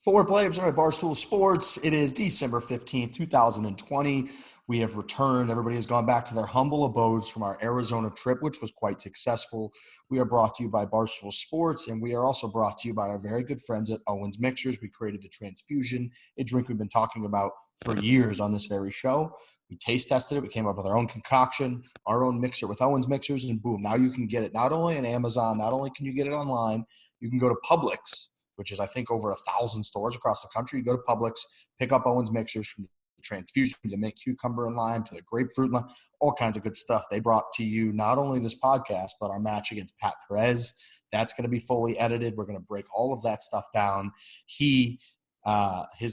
Fore players are at Barstool Sports. It is December 15th, 2020. We have returned. Everybody has gone back to their humble abodes from our Arizona trip, which was quite successful. We are brought to you by Barstool Sports, and we are also brought to you by our very good friends at Owens Mixers. We created the Transfusion, a drink we've been talking about for years on this very show. We taste tested it. We came up with our own concoction, our own mixer with Owens Mixers, and boom, now you can get it not only on Amazon, not only can you get it online, you can go to Publix, which is, I think, over 1,000 stores across the country. You go to Publix, pick up Owens Mixers from the Transfusion to make cucumber and lime to the grapefruit and all kinds of good stuff. They brought to you not only this podcast, but our match against Pat Perez. That's going to be fully edited. We're going to break all of that stuff down. His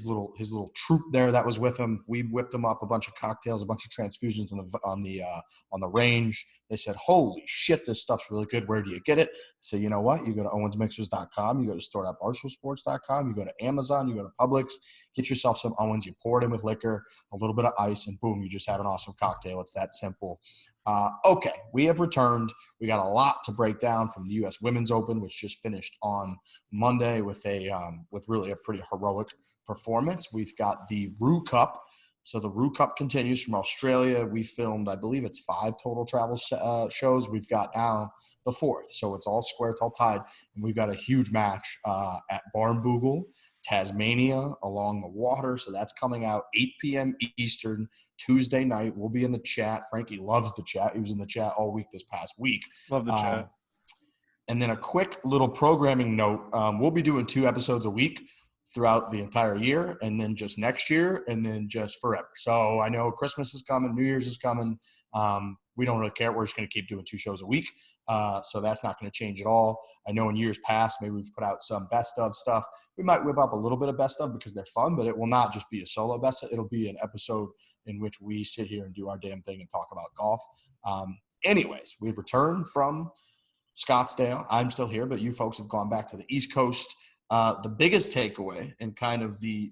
little troop there that was with him, we whipped him up a bunch of cocktails, a bunch of transfusions on the range. They said, holy shit, this stuff's really good. Where do you get it? So you know what? You go to owensmixers.com, you go to store.barstoolsports.com, you go to Amazon, you go to Publix, get yourself some Owens, you pour it in with liquor, a little bit of ice, and boom, you just have an awesome cocktail. It's that simple. Okay, we have returned. We got a lot to break down from the U.S. Women's Open, which just finished on Monday with really a pretty heroic performance. We've got the Rue Cup. So the Rue Cup continues from Australia. We filmed, I believe it's 5 total travel shows. We've got now the 4th. So it's all square, it's all tied. And we've got a huge match at Barnbougle, Tasmania, along the water. So that's coming out 8 p.m. Eastern, Tuesday night. We'll be in the chat. Frankie loves the chat. He was in the chat all week this past week. Love the chat. And then a quick little programming note. We'll be doing 2 episodes a week throughout the entire year, and then just next year, and then just forever. So I know Christmas is coming, New Year's is coming. We don't really care. We're just going to keep doing 2 shows a week. So that's not going to change at all. I know in years past, maybe we've put out some best of stuff. We might whip up a little bit of best of because they're fun, but it will not just be a solo best of. It'll be an episode in which we sit here and do our damn thing and talk about golf. Anyways, we've returned from Scottsdale. I'm still here, but you folks have gone back to the East Coast. The biggest takeaway and kind of the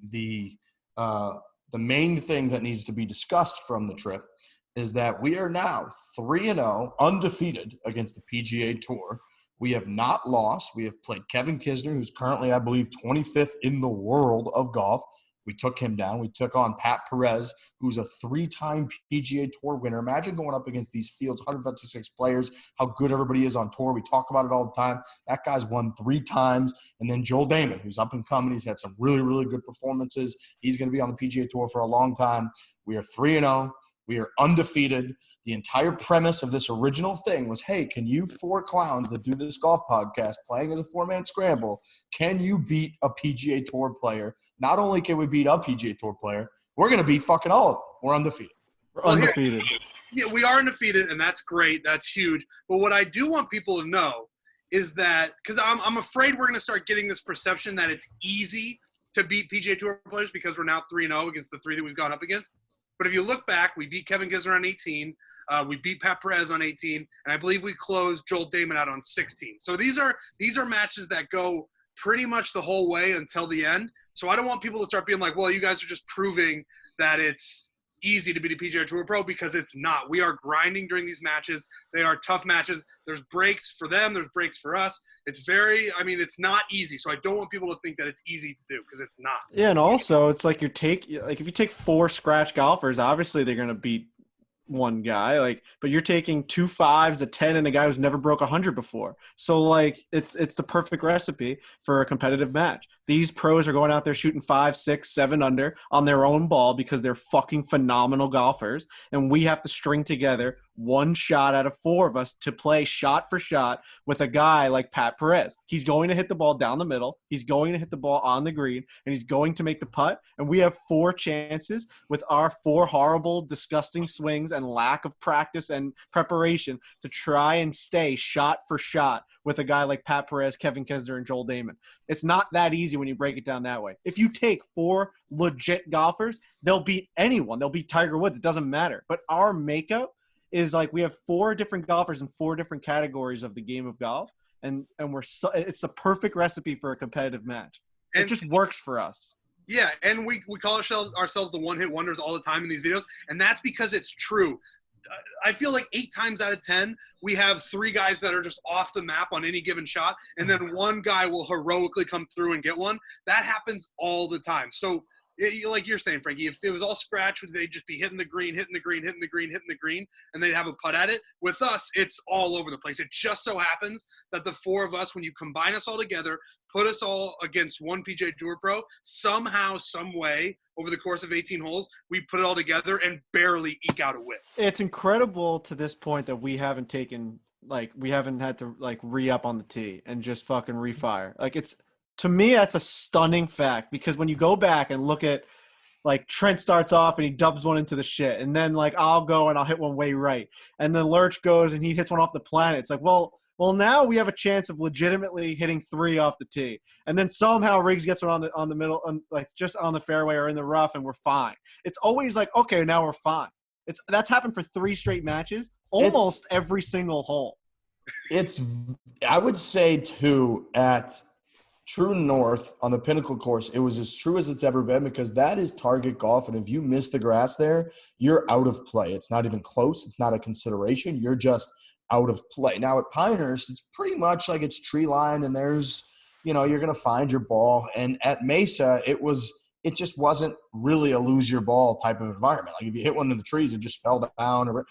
main thing that needs to be discussed from the trip is that we are now 3-0, undefeated against the PGA Tour. We have not lost. We have played Kevin Kisner, who's currently, I believe, 25th in the world of golf. We took him down. We took on Pat Perez, who's a 3-time PGA Tour winner. Imagine going up against these fields, 156 players, how good everybody is on tour. We talk about it all the time. That guy's won 3 times. And then Joel Dahmen, who's up and coming. He's had some really, really good performances. He's going to be on the PGA Tour for a long time. We are 3-0. We are undefeated. The entire premise of this original thing was, hey, can you 4 clowns that do this golf podcast playing as a 4-man scramble, can you beat a PGA Tour player? Not only can we beat a PGA Tour player, we're going to beat fucking all of them. We're undefeated. We're undefeated. Yeah, we are undefeated, and that's great. That's huge. But what I do want people to know is that – because I'm afraid we're going to start getting this perception that it's easy to beat PGA Tour players because we're now 3-0 against the 3 that we've gone up against. But if you look back, we beat Kevin Kisner on 18. We beat Pat Perez on 18. And I believe we closed Joel Dahmen out on 16. So these are matches that go pretty much the whole way until the end. So I don't want people to start being like, well, you guys are just proving that it's easy to beat a PGA Tour pro, because it's not. We are grinding during these matches. They are tough matches. There's breaks for them. There's breaks for us. It's not easy. So I don't want people to think that it's easy to do, because it's not. Yeah, and also it's like if you take 4 scratch golfers, obviously they're going to beat one guy, but you're taking 2 5s, a 10, and a guy who's never broke 100 before. So it's the perfect recipe for a competitive match. These pros are going out there shooting 5, 6, 7 under on their own ball because they're fucking phenomenal golfers, and we have to string together 1 shot out of 4 of us to play shot for shot with a guy like Pat Perez. He's going to hit the ball down the middle. He's going to hit the ball on the green, and he's going to make the putt. And we have 4 chances with our 4 horrible, disgusting swings and lack of practice and preparation to try and stay shot for shot with a guy like Pat Perez, Kevin Kisner, and Joel Dahmen. It's not that easy when you break it down that way. If you take 4 legit golfers, they'll beat anyone. They'll beat Tiger Woods. It doesn't matter. But our makeup is we have 4 different golfers in 4 different categories of the game of golf, and it's the perfect recipe for a competitive match. It just works for us. Yeah, and we call ourselves the one-hit wonders all the time in these videos, and that's because it's true. I feel like 8 times out of 10, we have 3 guys that are just off the map on any given shot, and then one guy will heroically come through and get one. That happens all the time. So, like you're saying, Frankie, if it was all scratch, they'd just be hitting the green, and they'd have a putt at it. With us, it's all over the place. It just so happens that the 4 of us, when you combine us all together, put us all against one PGA Tour pro, somehow, some way, over the course of 18 holes, we put it all together and barely eke out a win. It's incredible to this point that we haven't had to like re-up on the tee and just fucking refire. Like, it's, to me, that's a stunning fact, because when you go back and look at, like, Trent starts off and he dubs one into the shit, and then, like, I'll go and I'll hit one way right, and then Lurch goes and he hits one off the planet. It's like, well, now we have a chance of legitimately hitting 3 off the tee, and then somehow Riggs gets one on the middle, like just on the fairway or in the rough, and we're fine. It's always like, okay, now we're fine. That's happened for 3 straight matches, almost every single hole. I would say too, at True North on the Pinnacle course, it was as true as it's ever been, because that is target golf, and if you miss the grass there, you're out of play. It's not even close. It's not a consideration. You're just out of play. Now at Pinehurst, it's pretty much like it's tree line, and there's, you're going to find your ball. And at Mesa, it just wasn't really a lose your ball type of environment. Like, if you hit one in the trees, it just fell down.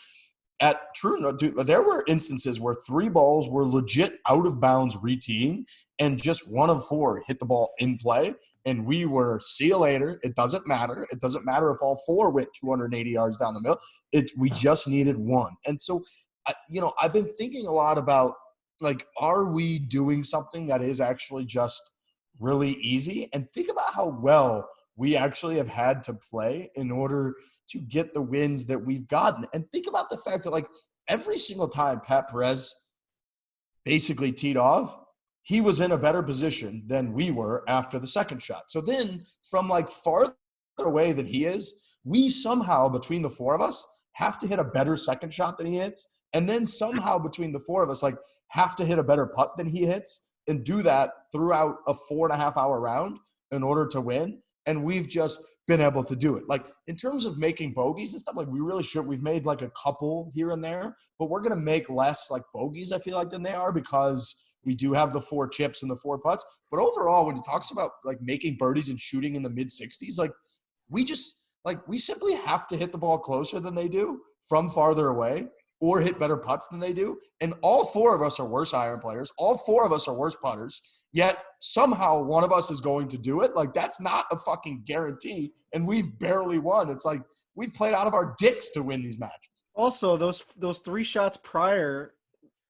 At True North, there were instances where 3 balls were legit out of bounds reteeing, and just 1 of 4 hit the ball in play. And we were, see you later. It doesn't matter. It doesn't matter if all 4 went 280 yards down the middle. We just needed 1. And so, I've been thinking a lot about, like, are we doing something that is actually just really easy? And think about how well we actually have had to play in order to get the wins that we've gotten. And think about the fact that, like, every single time Pat Perez basically teed off, he was in a better position than we were after the second shot. So then, from, like, farther away than he is, we somehow, between the 4 of us, have to hit a better second shot than he hits. And then somehow between the 4 of us, like, have to hit a better putt than he hits, and do that throughout a 4.5-hour round in order to win. And we've just been able to do it. Like, in terms of making bogeys and stuff, like, we really should. We've made, like, a couple here and there, but we're going to make less, like, bogeys, I feel like, than they are, because we do have the 4 chips and the 4 putts. But overall, when he talks about, like, making birdies and shooting in the mid-60s, like, we simply have to hit the ball closer than they do from farther away, or hit better putts than they do. And all 4 of us are worse iron players. All 4 of us are worse putters. Yet somehow one of us is going to do it. Like, that's not a fucking guarantee. And we've barely won. It's like we've played out of our dicks to win these matches. Also, those 3 shots prior,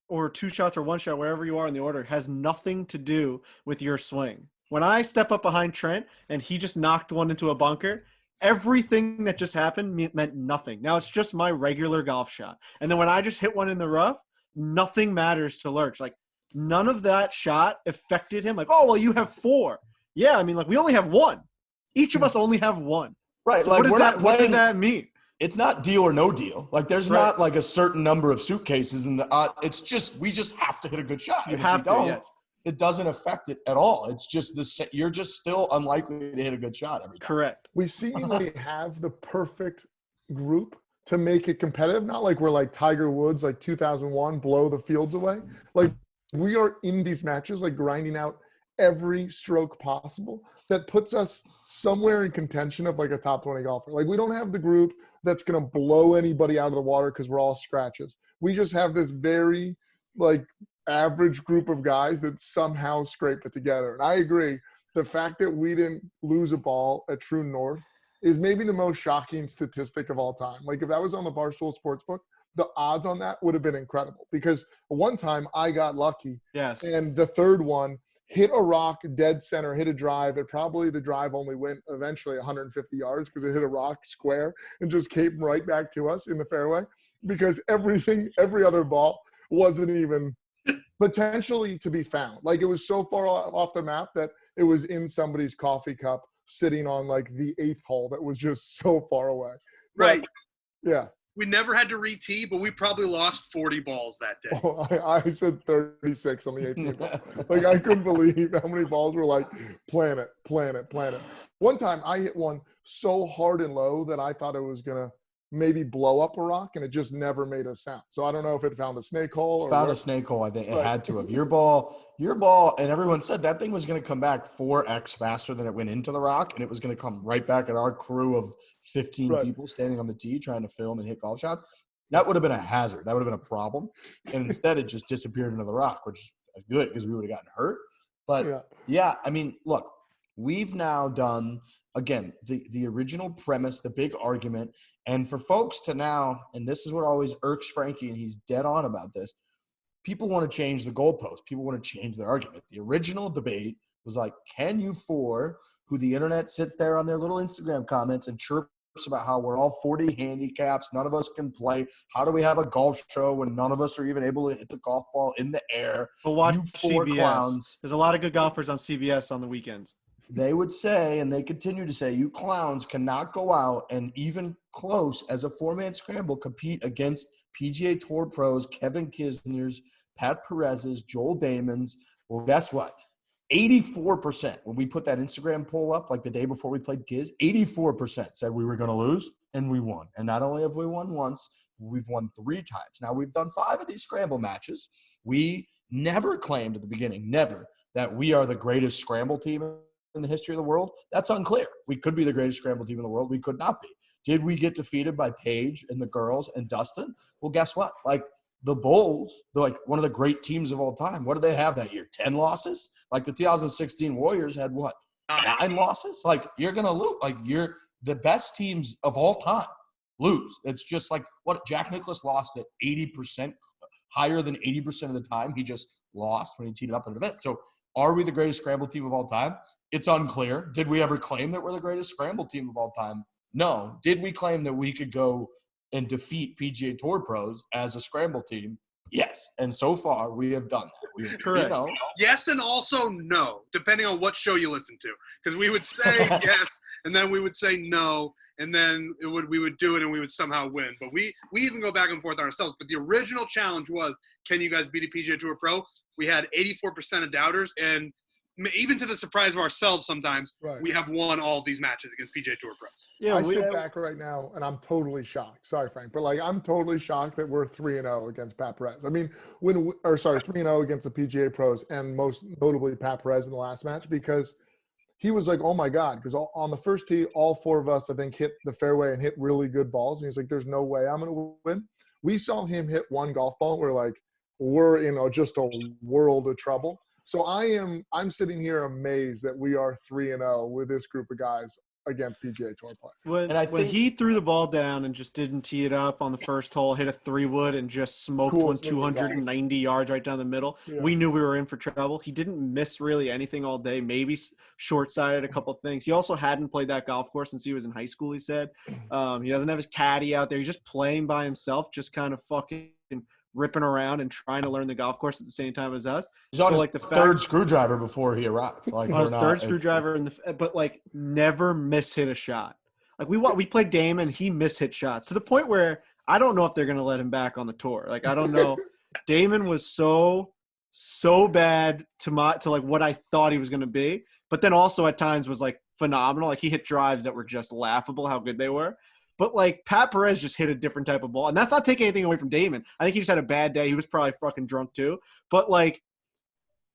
or 2 shots or 1 shot, wherever you are in the order, has nothing to do with your swing. When I step up behind Trent and he just knocked one into a bunker, everything that just happened meant nothing. Now it's just my regular golf shot. And then when I just hit one in the rough, nothing matters to Lurch. Like, none of that shot affected him. Like, oh, well, you have 4. Yeah, I mean, like, we only have 1. Each of us only have 1. Right. So like, what does that mean? It's not deal or no deal. Like, there's not, like, a certain number of suitcases. And it's just, we just have to hit a good shot. You have to, yes. It doesn't affect it at all. It's just you're just still unlikely to hit a good shot every time. Correct. We seemingly have the perfect group to make it competitive. Not like we're like Tiger Woods, like 2001, blow the fields away. Like, we are in these matches, like, grinding out every stroke possible that puts us somewhere in contention of, like, a top 20 golfer. Like, we don't have the group that's going to blow anybody out of the water because we're all scratches. We just have this very, like, average group of guys that somehow scrape it together. And I agree. The fact that we didn't lose a ball at True North is maybe the most shocking statistic of all time. Like, if that was on the Barstool Sportsbook, the odds on that would have been incredible, because one time I got lucky. Yes. And the third one hit a rock dead center, hit a drive. It probably, the drive only went eventually 150 yards because it hit a rock square and just came right back to us in the fairway, because every other ball wasn't even potentially to be found. Like, it was so far off the map that it was in somebody's coffee cup sitting on, like, the 8th hole that was just so far away. Right. But, yeah. We never had to re-tee, but we probably lost 40 balls that day. Oh, I said 36 on the 18th ball. Like, I couldn't believe how many balls were like, planet. One time I hit one so hard and low that I thought it was going to maybe blow up a rock, and it just never made a sound. So I don't know if it found a snake hole or Found what. a snake hole. I think it Right. had to have. Your ball, and everyone said that thing was going to come back 4x faster than it went into the rock, and it was going to come right back at our crew of 15 Right. people standing on the tee trying to film and hit golf shots. That would have been a hazard. That would have been a problem. And instead, it just disappeared into the rock, which is good because we would have gotten hurt. But, yeah, I mean, look, we've now done, again, the original premise, the big argument. And for folks to now, and this is what always irks Frankie, and he's dead on about this, people want to change the goalpost. People want to change their argument. The original debate was like, can you Fore, who the internet sits there on their little Instagram comments and chirps about how we're all 40 handicaps, none of us can play. How do we have a golf show when none of us are even able to hit the golf ball in the air? But watch You Fore CBS. clowns. There's a lot of good golfers on CBS on the weekends. They would say, and they continue to say, you clowns cannot go out and even close as a four-man scramble compete against PGA Tour pros, Kevin Kisner's, Pat Perez's, Joel Dahmen's. Well, guess what? 84%, when we put that Instagram poll up like the day before we played Giz, 84% said we were going to lose, and we won. And not only have we won once, we've won 3 times. Now, we've done 5 of these scramble matches. We never claimed at the beginning, never, that we are the greatest scramble team in the history of the world. That's unclear. We could be the greatest scramble team in the world. We could not be. Did we get defeated by Paige and the girls and Dustin? Well, guess what? Like the Bulls, they're like one of the great teams of all time. What did they have that year? 10 losses? Like the 2016 Warriors had what? 9 losses? Like you're going to lose. Like you're the best teams of all time lose. It's just like what Jack Nicklaus lost at 80%, higher than 80% of the time. He just lost when he teed it up in an event. So are we the greatest scramble team of all time? It's unclear. Did we ever claim that we're the greatest scramble team of all time? No. Did we claim that we could go and defeat PGA Tour pros as a scramble team? Yes. And so far, we have done that. We have, Correct. Yes, and also no, depending on what show you listen to. Because we would say yes, and then we would say no, and then we would do it, and we would somehow win. But we even go back and forth ourselves. But the original challenge was, can you guys beat a PGA Tour pro? We had 84% of doubters, and even to the surprise of ourselves sometimes, we have won all these matches against PGA Tour pros. Yeah, I sit back right now, and I'm totally shocked. Sorry, Frank, but like I'm totally shocked that we're 3-0 against Pat Perez. I mean, 3-0 against the PGA pros, and most notably Pat Perez in the last match, because he was like, oh my God, because on the first tee, all 4 of us, I think, hit the fairway and hit really good balls. And he's like, there's no way I'm going to win. We saw him hit one golf ball. We're like, we're in just a world of trouble. So I'm sitting here amazed that we are 3-0 with this group of guys against PGA Tour players. When he threw the ball down and just didn't tee it up on the first hole, hit a 3-wood and just smoked one 290 yards right down the middle, we knew we were in for trouble. He didn't miss really anything all day, maybe short-sighted a couple of things. He also hadn't played that golf course since he was in high school, he said. He doesn't have his caddy out there. He's just playing by himself, just kind of fucking ripping around and trying to learn the golf course at the same time as us. He's on his third screwdriver before he arrived. Like on his third screwdriver, but like never hit a shot. Like we played Dahmen, he hit shots to the point where I don't know if they're going to let him back on the tour. Like I don't know. Dahmen was so bad to like what I thought he was going to be, but then also at times was like phenomenal. Like he hit drives that were just laughable how good they were. But, like, Pat Perez just hit a different type of ball. And that's not taking anything away from Dahmen. I think he just had a bad day. He was probably fucking drunk too. But, like,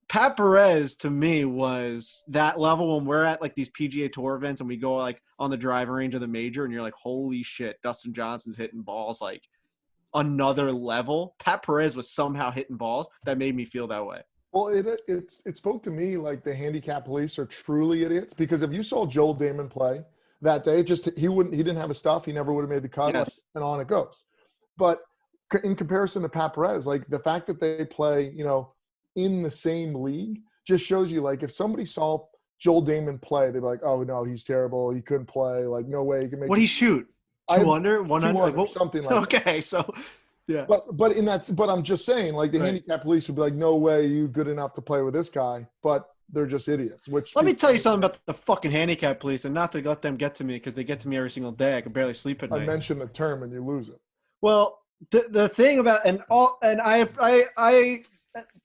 Pat Perez, to me, was that level when we're at, like, these PGA Tour events and we go, like, on the driving range of the major and you're like, holy shit, Dustin Johnson's hitting balls, like, another level. Pat Perez was somehow hitting balls that made me feel that way. Well, it spoke to me like the handicap police are truly idiots, because if you saw Joel Dahmen play – that day, he didn't have his stuff. He never would have made the cut, and on it goes. But in comparison to Pat Perez, like the fact that they play, in the same league just shows you, like, if somebody saw Joel Dahmen play, they'd be like, oh no, he's terrible. He couldn't play. Like, no way he can make. What did he shoot? 2 under, 100, like, something like that. Okay, so yeah. But I'm just saying, like the handicap police would be like, no way, you good enough to play with this guy, but they're just idiots. Let me tell you something about the fucking handicap police, and not to let them get to me because they get to me every single day. I can barely sleep at night. I mention the term and you lose it. Well, the thing about I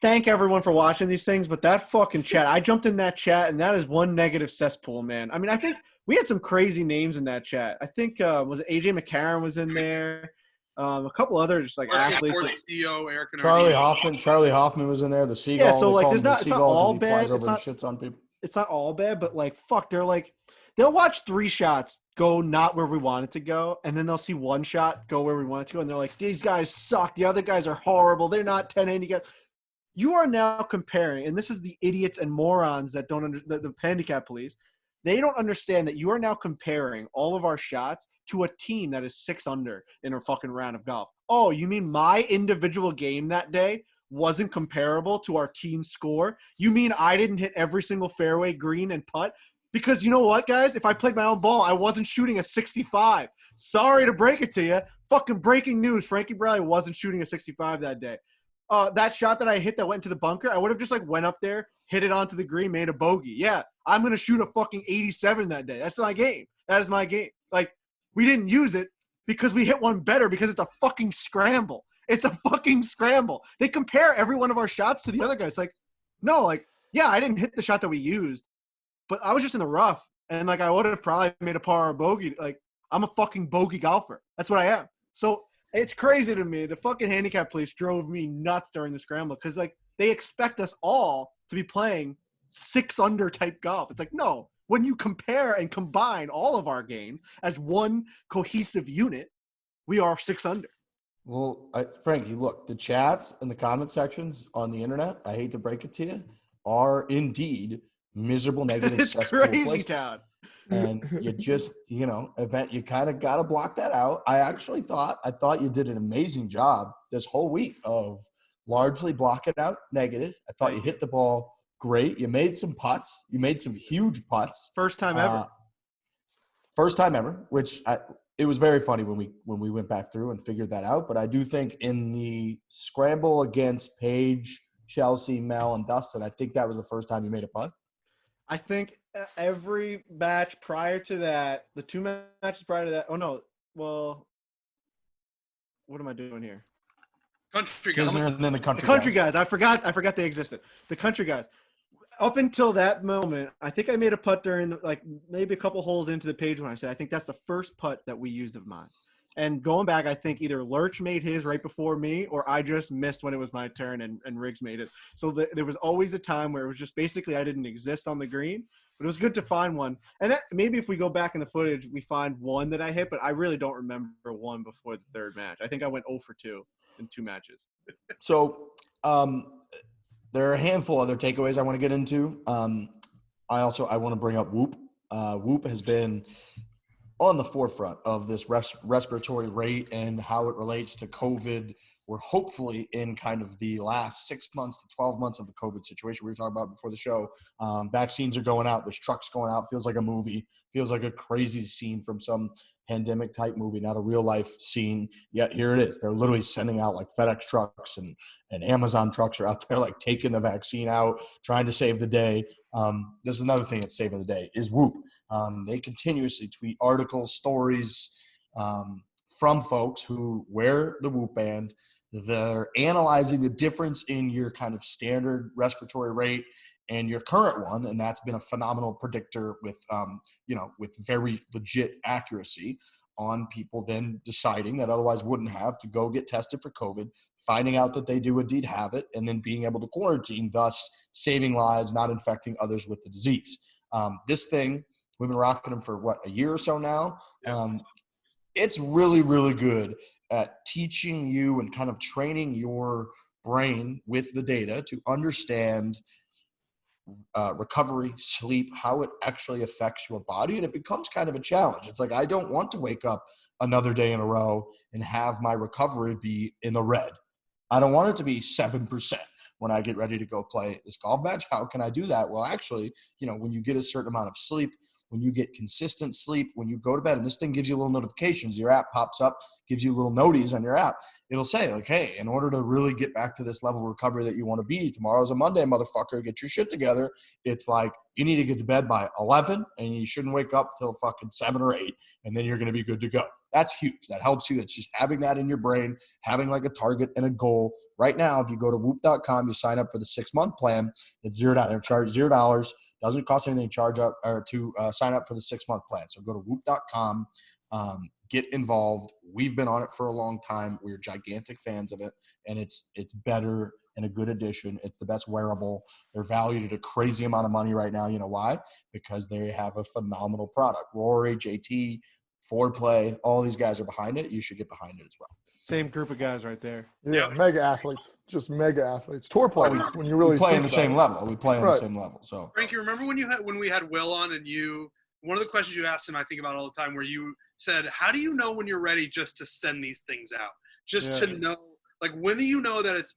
thank everyone for watching these things, but that fucking chat, I jumped in that chat, and that is one negative cesspool, man. I mean, I think we had some crazy names in that chat. I think, was it AJ McCarron was in there? A couple other just like athletes. Sports CEO Eric and Charlie Hoffman was in there. The Seagull. Yeah, so they like, call there's him the not, it's not Seagull 'cause all he bad. flies over It's and not, shits on people. it's not all bad, but like, fuck, they'll watch 3 shots go not where we want it to go, and then they'll see 1 shot go where we want it to go, and they're like, these guys suck. The other guys are horrible. They're not 10 handicaps. You are now comparing, and this is the idiots and morons that don't the handicap police. They don't understand that you are now comparing all of our shots to a team that is 6 under in a fucking round of golf. Oh, you mean my individual game that day wasn't comparable to our team score? You mean I didn't hit every single fairway, green, and putt? Because you know what, guys? If I played my own ball, I wasn't shooting a 65. Sorry to break it to you. Fucking breaking news. Frankie Bradley wasn't shooting a 65 that day. That shot that I hit that went into the bunker, I would have just like went up there, hit it onto the green, made a bogey. Yeah, I'm going to shoot a fucking 87 that day. That's my game. That is my game. Like, we didn't use it because we hit one better because it's a fucking scramble. It's a fucking scramble. They compare every one of our shots to the other guys. Like, no, like, yeah, I didn't hit the shot that we used, but I was just in the rough. And like, I would have probably made a par or a bogey. Like, I'm a fucking bogey golfer. That's what I am. So it's crazy to me. The fucking handicap police drove me nuts during the scramble because, like, they expect us all to be playing 6 under type golf. It's like, no. When you compare and combine all of our games as one cohesive unit, we are 6 under. Well, Frankie, look, the chats and the comment sections on the internet, I hate to break it to you, are indeed miserable negative It's cesspool crazy places. town. And you just, you kind of got to block that out. I thought you did an amazing job this whole week of largely blocking out negative. I thought you hit the ball great. You made some putts. You made some huge putts. First time ever. Which it was very funny when we went back through and figured that out. But I do think in the scramble against Paige, Chelsea, Mel, and Dustin, I think that was the first time you made a putt. I think every match prior to that, the 2 matches prior to that. Oh no, well, what am I doing here? Country guys. Kisner and then the country guys. I forgot they existed. The country guys. Up until that moment, I think I made a putt during maybe a couple holes into the page when I said I think that's the first putt that we used of mine. And going back, I think either Lurch made his right before me or I just missed when it was my turn and Riggs made it. So there was always a time where it was just basically I didn't exist on the green, but it was good to find one. And maybe if we go back in the footage, we find one that I hit, but I really don't remember one before the 3rd match. I think I went 0 for 2 in 2 matches. So there are a handful of other takeaways I want to get into. I want to bring up Whoop. Whoop has been on the forefront of this respiratory rate and how it relates to COVID. We're hopefully in kind of the last 6 months to 12 months of the COVID situation we were talking about before the show. Vaccines are going out. There's trucks going out. Feels like a movie. Feels like a crazy scene from some pandemic type movie, not a real life scene. Yet here it is. They're literally sending out like FedEx trucks and Amazon trucks are out there like taking the vaccine out, trying to save the day. This is another thing that's saving the day is Whoop. They continuously tweet articles, stories from folks who wear the Whoop band. They're analyzing the difference in your kind of standard respiratory rate and your current one, and that's been a phenomenal predictor with very legit accuracy on people then deciding that otherwise wouldn't have to go get tested for COVID, finding out that they do indeed have it, and then being able to quarantine, thus saving lives, not infecting others with the disease. This thing, we've been rocking them for, a year or so now? It's really, really good at teaching you and kind of training your brain with the data to understand recovery, sleep, how it actually affects your body. And it becomes kind of a challenge. It's like, I don't want to wake up another day in a row and have my recovery be in the red. I don't want it to be 7% when I get ready to go play this golf match. How can I do that? Well, actually, when you get a certain amount of sleep, when you get consistent sleep, when you go to bed, and this thing gives you little notifications, your app pops up, gives you little noties on your app. It'll say like, hey, in order to really get back to this level of recovery that you want to be, tomorrow's a Monday, motherfucker, get your shit together. It's like, You need to get to bed by 11, and you shouldn't wake up till fucking 7 or 8, and then you're going to be good to go. That's huge. That helps you. It's just having that in your brain, having like a target and a goal. Right now, if you go to whoop.com, you sign up for the 6-month plan. It's $0. Charge $0. Doesn't cost anything to charge up or to sign up for the 6-month plan. So go to whoop.com. Get involved. We've been on it for a long time. We're gigantic fans of it, and it's better and a good addition. It's the best wearable. They're valued at a crazy amount of money right now. You know why? Because they have a phenomenal product. Rory, JT, Foreplay, all these guys are behind it. You should get behind it as well. Same group of guys right there. Yeah, mega athletes, just mega athletes. Tour players, when you really we play think in the about same it. level. We play on the same level. So Frankie, remember when we had Will on and one of the questions you asked him, I think about all the time, where you said, how do you know when you're ready just to send these things out? Just to know, like, when do you know that it's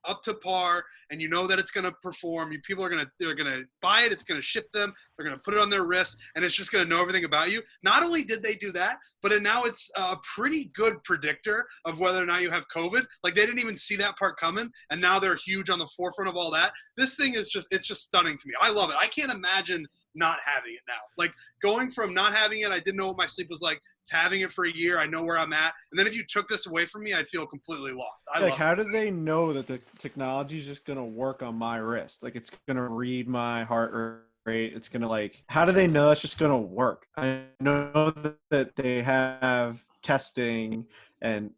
up to par and you know that it's going to perform? People are they're going to buy it. It's going to ship them. They're going to put it on their wrist, and it's just going to know everything about you. Not only did they do that, but now it's a pretty good predictor of whether or not you have COVID. Like, they didn't even see that part coming, and now they're huge on the forefront of all that. This thing is it's just stunning to me. I love it. I can't imagine not having it now. Like, going from not having it, I didn't know what my sleep was like, to having it for a year, I know where I'm at. And then if you took this away from me, I'd feel completely lost. How do they know that the technology is just going to work on my wrist? Like, it's going to read my heart rate. It's going to, how do they know it's just going to work? I know that they have testing and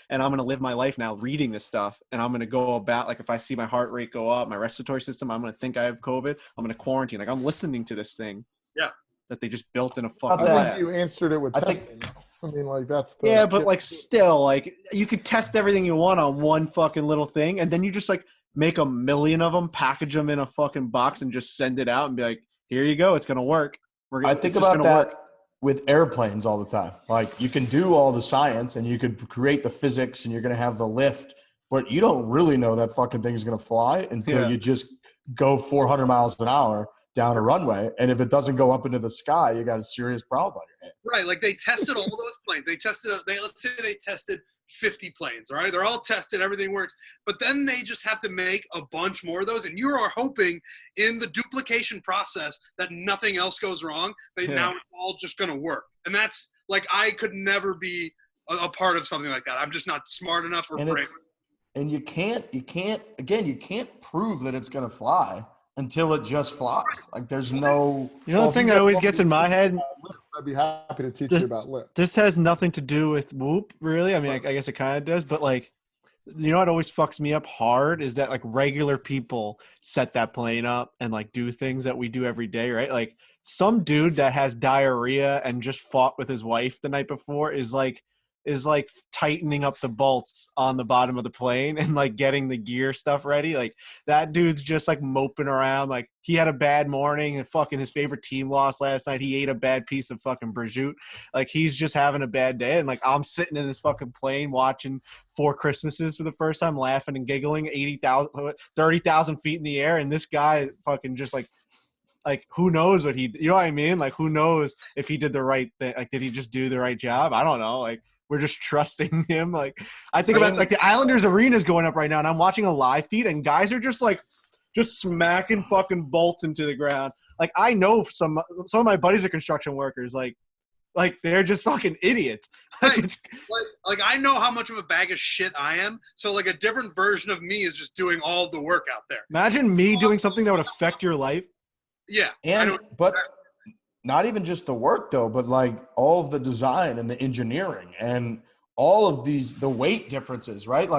I'm going to live my life now reading this stuff, and I'm going to go about, if I see my heart rate go up, my respiratory system, I'm going to think I have COVID. I'm going to quarantine. I'm listening to this thing. Yeah. That they just built in a fucking I lab. think you answered it with testing. I mean, that's the yeah, but still, you could test everything you want on one fucking little thing, and then you just make 1 million of them, package them in a fucking box, and just send it out and be like, here you go, it's gonna work. I think about that with airplanes all the time. Like, you can do all the science and you could create the physics and you're going to have the lift, but you don't really know that fucking thing is going to fly until you just go 400 miles an hour down a runway. And if it doesn't go up into the sky, you got a serious problem on your hands. Right. Like, they tested all those planes. Let's say they tested 50 planes, all right? They're all tested, everything works. But then they just have to make a bunch more of those. And you are hoping in the duplication process that nothing else goes wrong. Now it's all just going to work. And that's, I could never be a part of something like that. I'm just not smart enough or brave. And you can't prove that it's going to fly until it just flies. There's no. The thing that always gets in my head. I'd be happy to teach you about lift. This has nothing to do with Whoop, really. I mean, I guess it kind of does, but what always fucks me up hard is that regular people set that plane up and do things that we do every day, right? Some dude that has diarrhea and just fought with his wife the night before is tightening up the bolts on the bottom of the plane and getting the gear stuff ready. That dude's just moping around. He had a bad morning and fucking his favorite team lost last night. He ate a bad piece of fucking prosciutto. He's just having a bad day. And I'm sitting in this fucking plane watching 4 Christmases for the first time, laughing and giggling, 30,000 feet in the air. And this guy fucking just who knows what he, you know what I mean? Who knows if he did the right thing? Did he just do the right job? I don't know. We're just trusting him. I think about the Islanders arena is going up right now, and I'm watching a live feed, and guys are just smacking fucking bolts into the ground. I know some of my buddies are construction workers. They're just fucking idiots. Right. I know how much of a bag of shit I am. So a different version of me is just doing all the work out there. Imagine me doing something that would affect your life. Yeah. But not even just the work though, but all of the design and the engineering and all of the weight differences, right?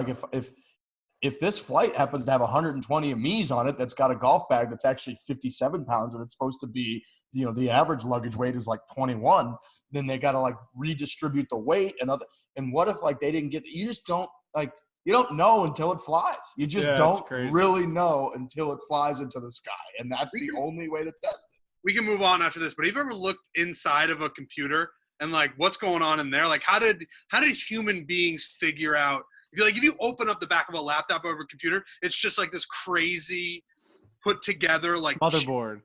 If this flight happens to have 120 Amis on it, that's got a golf bag that's actually 57 pounds and it's supposed to be, the average luggage weight is 21, then they got to redistribute the weight and what if they didn't get, you just don't you don't know until it flies. You just don't really know until it flies into the sky. And that's the only way to test it. We can move on after this, but have you ever looked inside of a computer and what's going on in there? How did human beings figure out? If you open up the back of a laptop over a computer, it's just this crazy put together motherboard.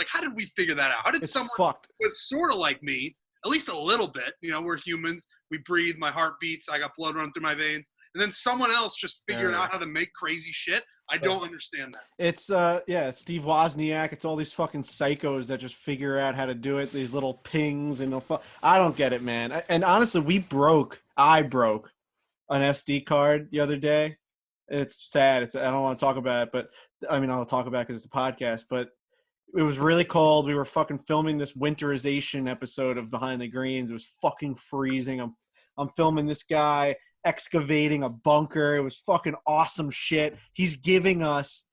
How did we figure that out? How did someone who was sort of like me, at least a little bit, we're humans, we breathe, my heart beats, I got blood running through my veins, and then someone else just figured out how to make crazy shit. I don't understand that. It's Steve Wozniak. It's all these fucking psychos that just figure out how to do it. These little pings and I don't get it, man. And honestly, I broke an SD card the other day. It's sad. I don't want to talk about it, but I mean, I'll talk about it because it's a podcast. But it was really cold. We were fucking filming this winterization episode of Behind the Greens. It was fucking freezing. I'm filming this guy excavating a bunker. It was fucking awesome shit. He's giving us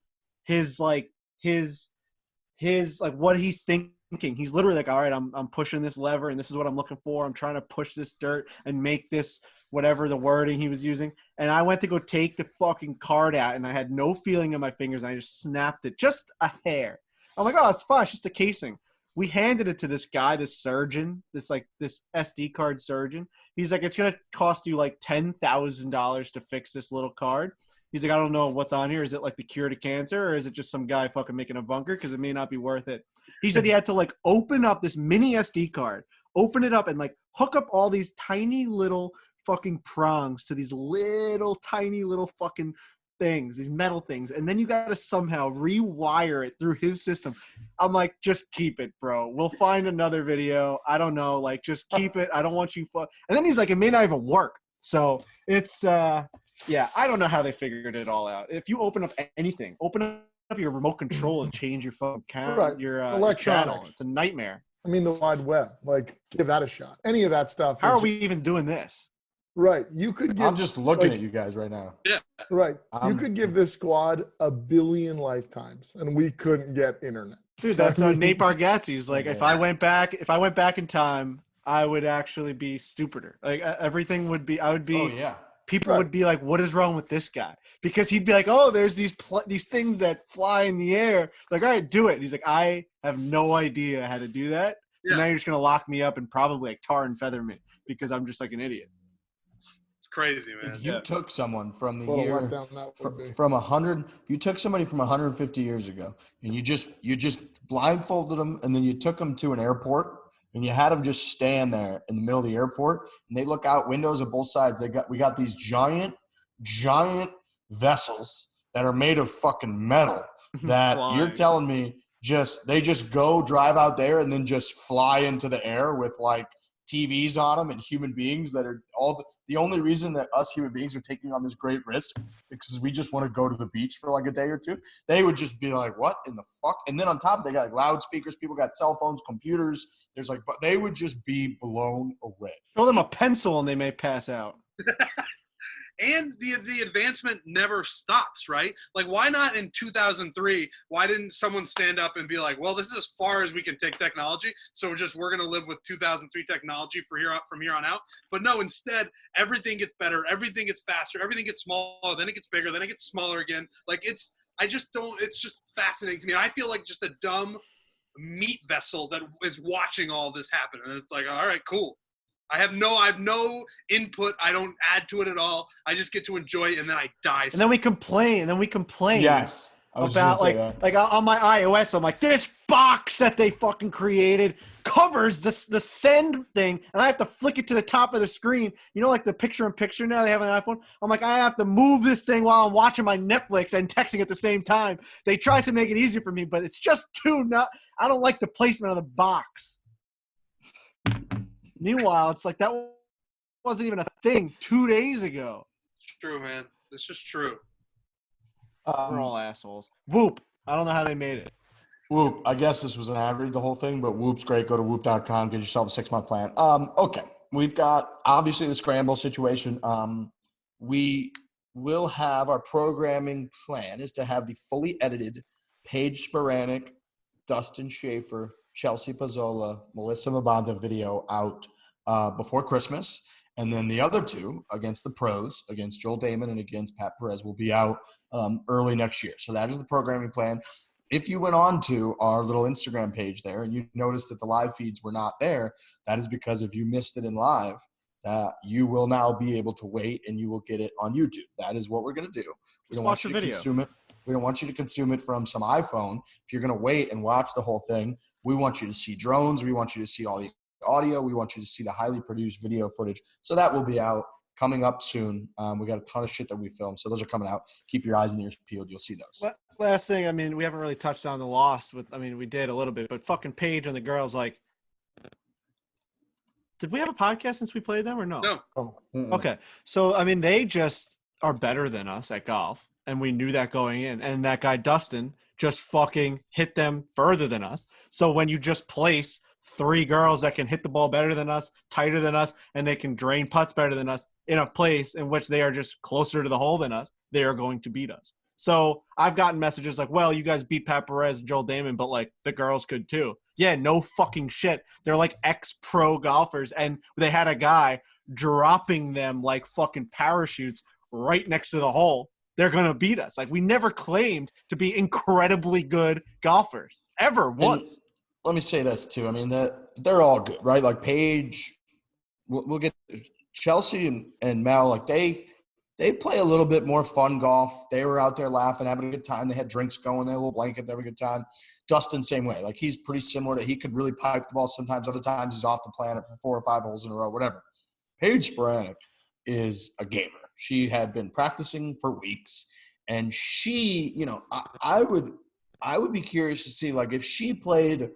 his what he's thinking. He's literally like, all right, I'm pushing this lever and this is what I'm looking for. I'm trying to push this dirt and make this whatever the wording he was using. And I went to go take the fucking card out and I had no feeling in my fingers and I just snapped it just a hair. I'm like, oh, it's fine. It's just a casing. We handed it to this guy, this surgeon, this SD card surgeon. He's like, it's going to cost you like $10,000 to fix this little card. He's like, I don't know what's on here. Is it like the cure to cancer or is it just some guy fucking making a bunker? Because it may not be worth it. He said he had to like open up this mini SD card, open it up and like hook up all these tiny little fucking prongs to these little tiny little fucking things, these metal things, and then you got to somehow rewire it through his system. I'm like, just keep it, bro. We'll find another video. I don't know. Like, just keep it. I don't want you. And then he's like, it may not even work. So it's, yeah, I don't know how they figured it all out. If you open up anything, open up your remote control and change your phone count, Right. your Electronics. channel. It's a nightmare. I mean, the wide web. Like, give that a shot. Any of that stuff. How are we even doing this? Right. You could give. I'm just looking at you guys right now. Yeah. Right. You could give this squad 1 billion lifetimes, and we couldn't get internet. Dude, that's Nate Bargatze's. Like, if I went back in time, I would actually be stupider. Like, everything would be. I would be. Oh yeah. People would be like, "What is wrong with this guy?" Because he'd be like, "Oh, there's these things that fly in the air." Like, all right, do it. And he's like, "I have no idea how to do that." So now you're just gonna lock me up and probably like tar and feather me because I'm just like an idiot. Crazy, man. If you took someone from the What a year letdown that would be. from 100, if you took somebody from 150 years ago and you just blindfolded them and then you took them to an airport and you had them just stand there in the middle of the airport and they look out windows of both sides. We got these giant vessels that are made of fucking metal that you're telling me they just go drive out there and then just fly into the air with like TVs on them and human beings that are the only reason that us human beings are taking on this great risk because we just want to go to the beach for like a day or two. They would just be like, what in the fuck? And then on top of it, they got like loudspeakers, people got cell phones, computers. There's like, but they would just be blown away. Show them a pencil and they may pass out. And the advancement never stops, right? Like, why not in 2003? Why didn't someone stand up and be like, well, this is as far as we can take technology, so we're going to live with 2003 technology from here on out? But no, instead, everything gets better, everything gets faster, everything gets smaller, then it gets bigger, then it gets smaller again. Like, it's just fascinating to me. And I feel like just a dumb meat vessel that is watching all this happen. And it's like, all right, cool. I have no input. I don't add to it at all. I just get to enjoy it, and then I die. And then we complain. Yes. About like on my iOS, I'm like, this box that they fucking created covers the send thing, and I have to flick it to the top of the screen. You know, like the picture-in-picture now they have on iPhone. I'm like, I have to move this thing while I'm watching my Netflix and texting at the same time. They tried to make it easier for me, but it's just I don't like the placement of the box. Meanwhile, it's like that wasn't even a thing 2 days ago. It's true, man. It's just true. We're all assholes. Whoop. I don't know how they made it. Whoop. I guess this was an average, the whole thing, but Whoop's great. Go to whoop.com. Get yourself a 6-month plan. Okay. We've got, obviously, the scramble situation. We will have our programming plan is to have the fully edited Paige Spiranac, Dustin Shafer, Chelsea Pezzola, Melissa Mabanta video out before Christmas. And then the other two against the pros, against Joel Dahmen and against Pat Perez, will be out early next year. So that is the programming plan. If you went on to our little Instagram page there and you noticed that the live feeds were not there, that is because if you missed it in live, you will now be able to wait and you will get it on YouTube. That is what we're going to do. We don't want you to consume it. We don't want you to consume it from some iPhone. If you're going to wait and watch the whole thing, we want you to see drones. We want you to see all the audio. We want you to see the highly produced video footage. So that will be out coming up soon. We got a ton of shit that we filmed, so those are coming out. Keep your eyes and ears peeled. You'll see those. Last thing, I mean, we haven't really touched on the loss. We did a little bit, but fucking Paige and the girls, like, did we have a podcast since we played them or no? No. Oh, Okay. So, I mean, they just are better than us at golf, and we knew that going in. And that guy, Dustin, just fucking hit them further than us. So when you just place 3 girls that can hit the ball better than us, tighter than us, and they can drain putts better than us in a place in which they are just closer to the hole than us, they are going to beat us. So I've gotten messages like, well, you guys beat Pat Perez and Joel Dahmen, but, like, the girls could too. Yeah, no fucking shit. They're like ex-pro golfers, and they had a guy dropping them like fucking parachutes right next to the hole. They're going to beat us. Like, we never claimed to be incredibly good golfers, ever once. And let me say this, too. I mean, they're all good, right? Like, Paige, we'll get Chelsea and Mel, like, they play a little bit more fun golf. They were out there laughing, having a good time. They had drinks going. They had a little blanket. They had a good time. Dustin, same way. Like, he's pretty similar to – he could really pipe the ball sometimes. Other times he's off the planet for 4 or 5 holes in a row, whatever. Paige Spiranac is a gamer. She had been practicing for weeks, and she, you know, I would be curious to see, like, if she played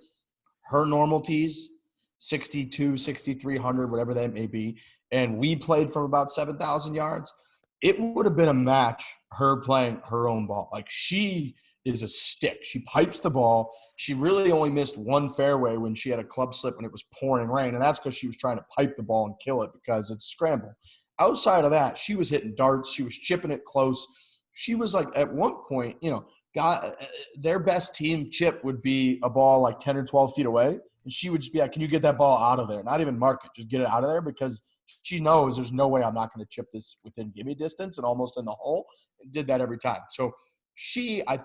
her normal tees, 62, 6,300, whatever that may be, and we played from about 7,000 yards, it would have been a match, her playing her own ball. Like, she is a stick. She pipes the ball. She really only missed one fairway when she had a club slip when it was pouring rain, and that's because she was trying to pipe the ball and kill it because it's scramble. Outside of that, she was hitting darts. She was chipping it close. She was, like, at one point, you know, their best team chip would be a ball like 10 or 12 feet away, and she would just be like, can you get that ball out of there? Not even mark it. Just get it out of there, because she knows there's no way I'm not going to chip this within gimme distance and almost in the hole. And did that every time. So she, I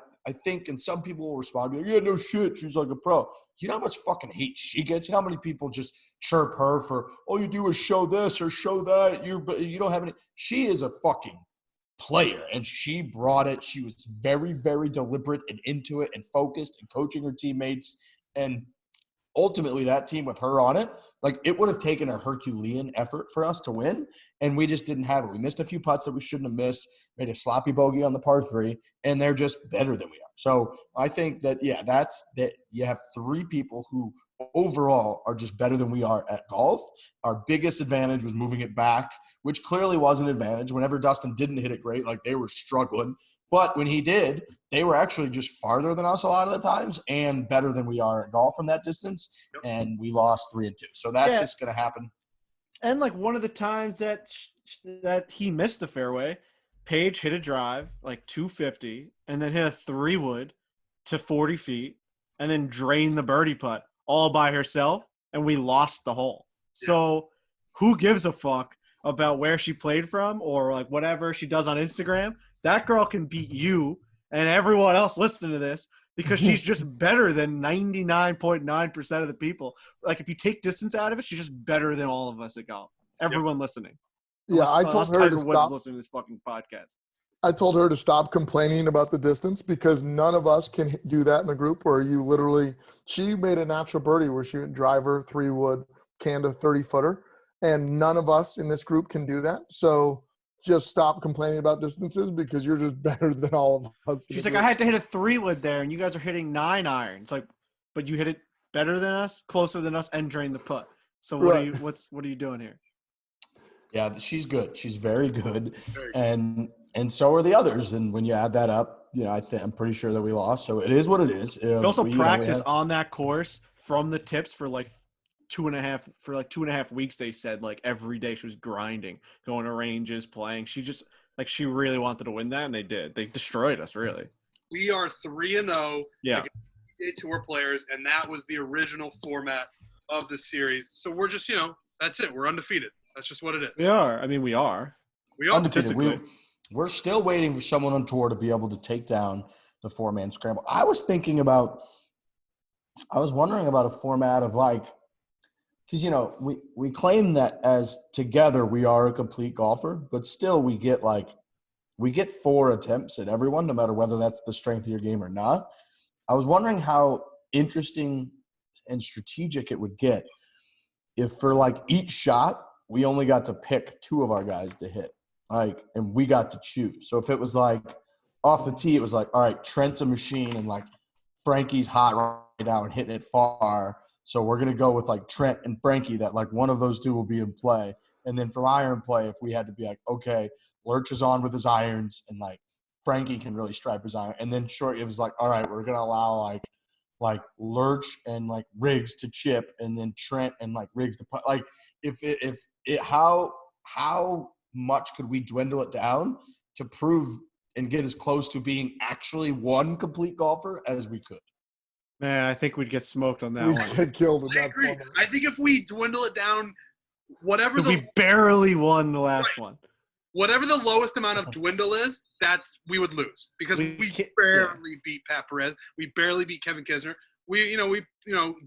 think, and some people will respond, be like, yeah, no shit, she's like a pro. You know how much fucking hate she gets? You know how many people just chirp her for, all you do is show this or show that. You don't have any. She is a fucking player, and she brought it. She was very, very deliberate and into it and focused and coaching her teammates. And ultimately, that team with her on it, like, it would have taken a Herculean effort for us to win, and we just didn't have it. We missed a few putts that we shouldn't have missed, made a sloppy bogey on the par 3, and they're just better than we are. So I think that, yeah, that's that. You have 3 people who overall are just better than we are at golf. Our biggest advantage was moving it back, which clearly was an advantage. Whenever Dustin didn't hit it great, like, they were struggling. But when he did, they were actually just farther than us a lot of the times and better than we are at golf from that distance. Yep. And we lost 3-2. So that's just going to happen. And, like, one of the times that he missed the fairway, Paige hit a drive, like 250, and then hit a 3-wood to 40 feet and then drained the birdie putt all by herself, and we lost the hole. Yeah. So who gives a fuck about where she played from or, like, whatever she does on Instagram? That girl can beat you and everyone else listening to this because she's just better than 99.9% of the people. Like, if you take distance out of it, she's just better than all of us at golf. Everyone listening. Yeah, I told her to stop listening to this fucking podcast. I told her to stop complaining about the distance because none of us can do that in the group where you literally – she made a natural birdie where she went driver, 3-wood, canned a 30-footer, and none of us in this group can do that. So – just stop complaining about distances because you're just better than all of us. She's like, I had to hit a 3-wood there, and you guys are hitting 9 irons. Like, but you hit it better than us, closer than us, and drained the putt. So what are you doing here? Yeah, she's good. She's very good, and so are the others. And when you add that up, you know, I'm pretty sure that we lost. So it is what it is. We also practiced on that course from the tips for like 2.5 weeks. They said, like, every day she was grinding, going to ranges, playing. She just, like, she really wanted to win that, and they did. They destroyed us, really. We are 3-0 against PGA Tour players, and that was the original format of the series. So we're just, you know, that's it. We're undefeated. That's just what it is. We are. I mean, we are. We are undefeated. We're still waiting for someone on tour to be able to take down the 4-man scramble. I was wondering about a format of, like, because, you know, we claim that as together we are a complete golfer, but still we get 4 attempts at everyone, no matter whether that's the strength of your game or not. I was wondering how interesting and strategic it would get if for, like, each shot we only got to pick 2 of our guys to hit, like, and we got to choose. So if it was like off the tee, it was like, all right, Trent's a machine and like Frankie's hot right now and hitting it far. So we're gonna go with like Trent and Frankie. That like one of those 2 will be in play. And then from iron play, if we had to be like, okay, Lurch is on with his irons and like Frankie can really stripe his iron. And then short, it was like, all right, we're gonna allow like Lurch and like Riggs to chip, and then Trent and like Riggs to putt. Like how much could we dwindle it down to prove and get as close to being actually one complete golfer as we could? Man, I think we'd get smoked on that We one. get killed in I that agree. format. I think if we dwindle it down, whatever We barely won the last one. whatever the lowest amount of dwindle is, we would lose because we can't- barely beat Pat Perez. We barely beat Kevin Kisner. Dahmen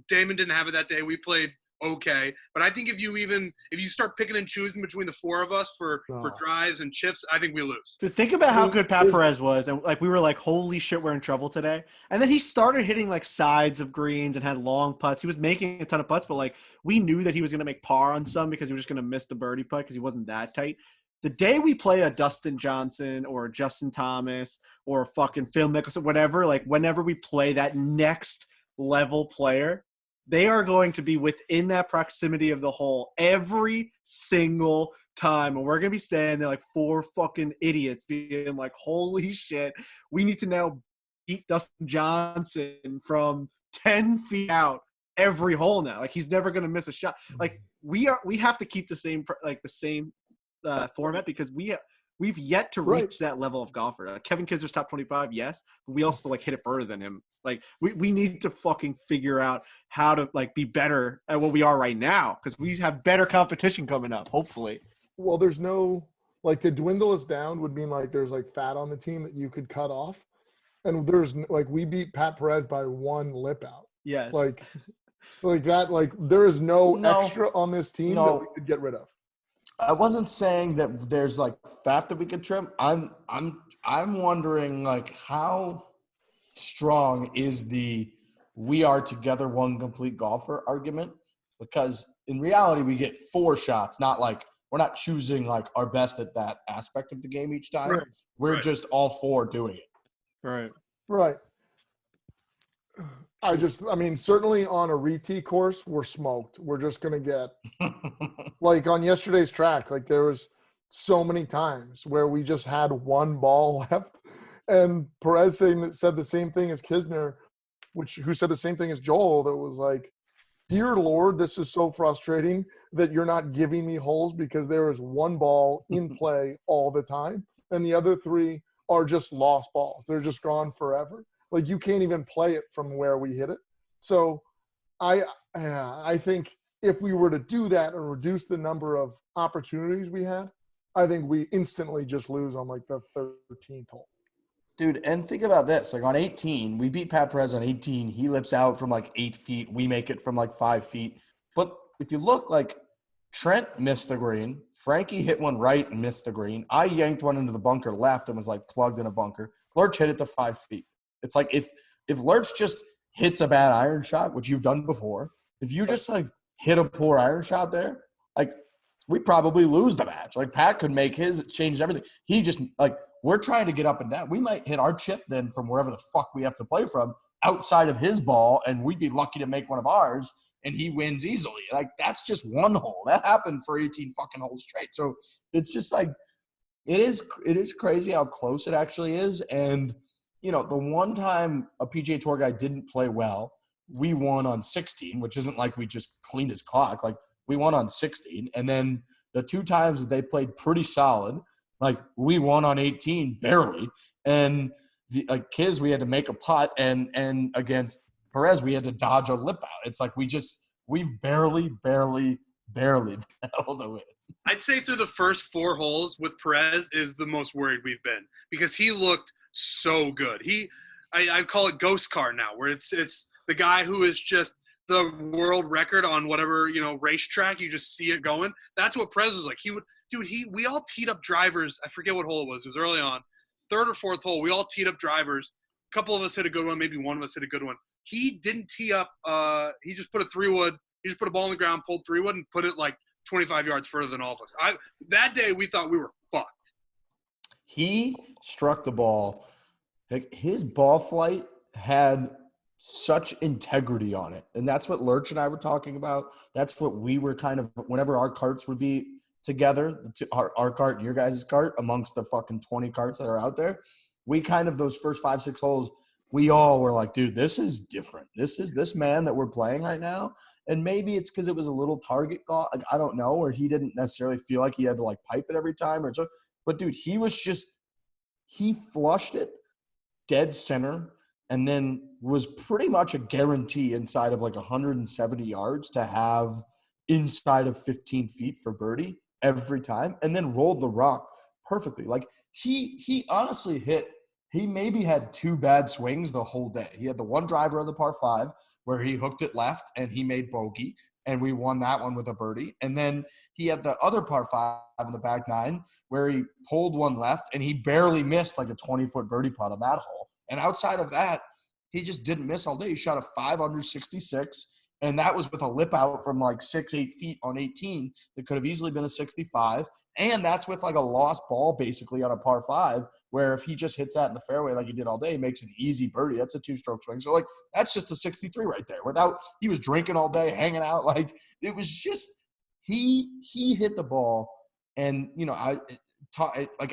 didn't have it that day. We played okay, but I think if you start picking and choosing between the 4 of us for drives and chips, I think we lose. Dude, think about how good Pat Perez was, and like we were like, holy shit, we're in trouble today. And then he started hitting like sides of greens and had long putts. He was making a ton of putts, but like we knew that he was gonna make par on some because he was just gonna miss the birdie putt because he wasn't that tight. The day we play a Dustin Johnson or a Justin Thomas or a fucking Phil Mickelson, whatever, like whenever we play that next level player, they are going to be within that proximity of the hole every single time. And we're going to be standing there like 4 fucking idiots being like, holy shit, we need to now beat Dustin Johnson from 10 feet out every hole now. Like he's never going to miss a shot. Like we have to keep the same format because we've yet to reach that level of golfer. Like Kevin Kisner's top 25, yes, but we also like hit it further than him. Like we need to fucking figure out how to like be better at what we are right now because we have better competition coming up, hopefully. Well, there's no like to dwindle us down would mean like there's like fat on the team that you could cut off, and there's like we beat Pat Perez by 1 lip out. Yes, like that. Like there is no extra on this team that we could get rid of. I wasn't saying that there's like fat that we could trim. I'm wondering like how strong is the we are together one complete golfer argument, because in reality we get 4 shots, not like we're not choosing like our best at that aspect of the game each time. Right. We're just all 4 doing it. Right. I mean, certainly on a re-tee course, we're smoked. We're just going to get like on yesterday's track, like there was so many times where we just had 1 ball left, and Perez said the same thing as Kisner, who said the same thing as Joel, that was like, dear Lord, this is so frustrating that you're not giving me holes because there is 1 ball in play all the time, and the other 3 are just lost balls. They're just gone forever. Like you can't even play it from where we hit it. So I think if we were to do that and reduce the number of opportunities we had, I think we instantly just lose on like the 13th hole. Dude, and think about this. Like on 18, we beat Pat Perez on 18. He lips out from like 8 feet. We make it from like 5 feet. But if you look, like Trent missed the green. Frankie hit one right and missed the green. I yanked one into the bunker left and was like plugged in a bunker. Lurch hit it to 5 feet. It's like if Lurch just hits a bad iron shot, which you've done before, if you just like hit a poor iron shot there, like we probably lose the match. Like Pat could make his, it changes everything. He just like, we're trying to get up and down. We might hit our chip then from wherever the fuck we have to play from outside of his ball, and we'd be lucky to make one of ours, and he wins easily. Like that's just 1 hole. That happened for 18 fucking holes straight. So it's just like, it is crazy how close it actually is. And you know, the one time a PGA Tour guy didn't play well, we won on 16, which isn't like we just cleaned his clock. Like we won on 16. And then the 2 times that they played pretty solid, like we won on 18 barely. And like Kiz, we had to make a putt, and against Perez, we had to dodge a lip out. It's like we've barely been able to win. I'd say through the first 4 holes with Perez is the most worried we've been, because he looked so good. I call it ghost car now, where it's the guy who is just the world record on whatever, racetrack. You just see it going. That's what Perez was like. We all teed up drivers. I forget what hole it was. It was early on, 3rd or 4th hole. We all teed up drivers. A couple of us hit a good one. Maybe one of us hit a good one. He didn't tee up. He just put a 3-wood. He just put a ball on the ground, pulled 3-wood, and put it like 25 yards further than all of us. That day we thought we were fucked. He struck the ball. Like, his ball flight had such integrity on it. And that's what Lurch and I were talking about. That's what we were kind of, whenever our carts would be together, our cart and your guys' cart amongst the fucking 20 carts that are out there, we kind of, those first 5-6 holes, we all were like, dude, this is different. This is this man that we're playing right now. And maybe it's because it was a little target golf. Like, I don't know, or he didn't necessarily feel like he had to like pipe it every time or so. But dude, he flushed it dead center and then was pretty much a guarantee inside of like 170 yards to have inside of 15 feet for birdie every time, and then rolled the rock perfectly. Like, he honestly he maybe had 2 bad swings the whole day. He had the one driver on the par 5 where he hooked it left and he made bogey, and we won that one with a birdie. And then he had the other par 5 in the back 9 where he pulled one left and he barely missed like a 20-foot birdie putt on that hole. And outside of that, he just didn't miss all day. He shot a 5 under 66, and that was with a lip out from like 6-8 feet on 18 that could have easily been a 65. And that's with like a lost ball basically on a par 5, where if he just hits that in the fairway like he did all day, he makes an easy birdie. That's a 2-stroke swing. So, like, that's just a 63 right there. He was drinking all day, hanging out. Like, it was just he hit the ball. And, you know,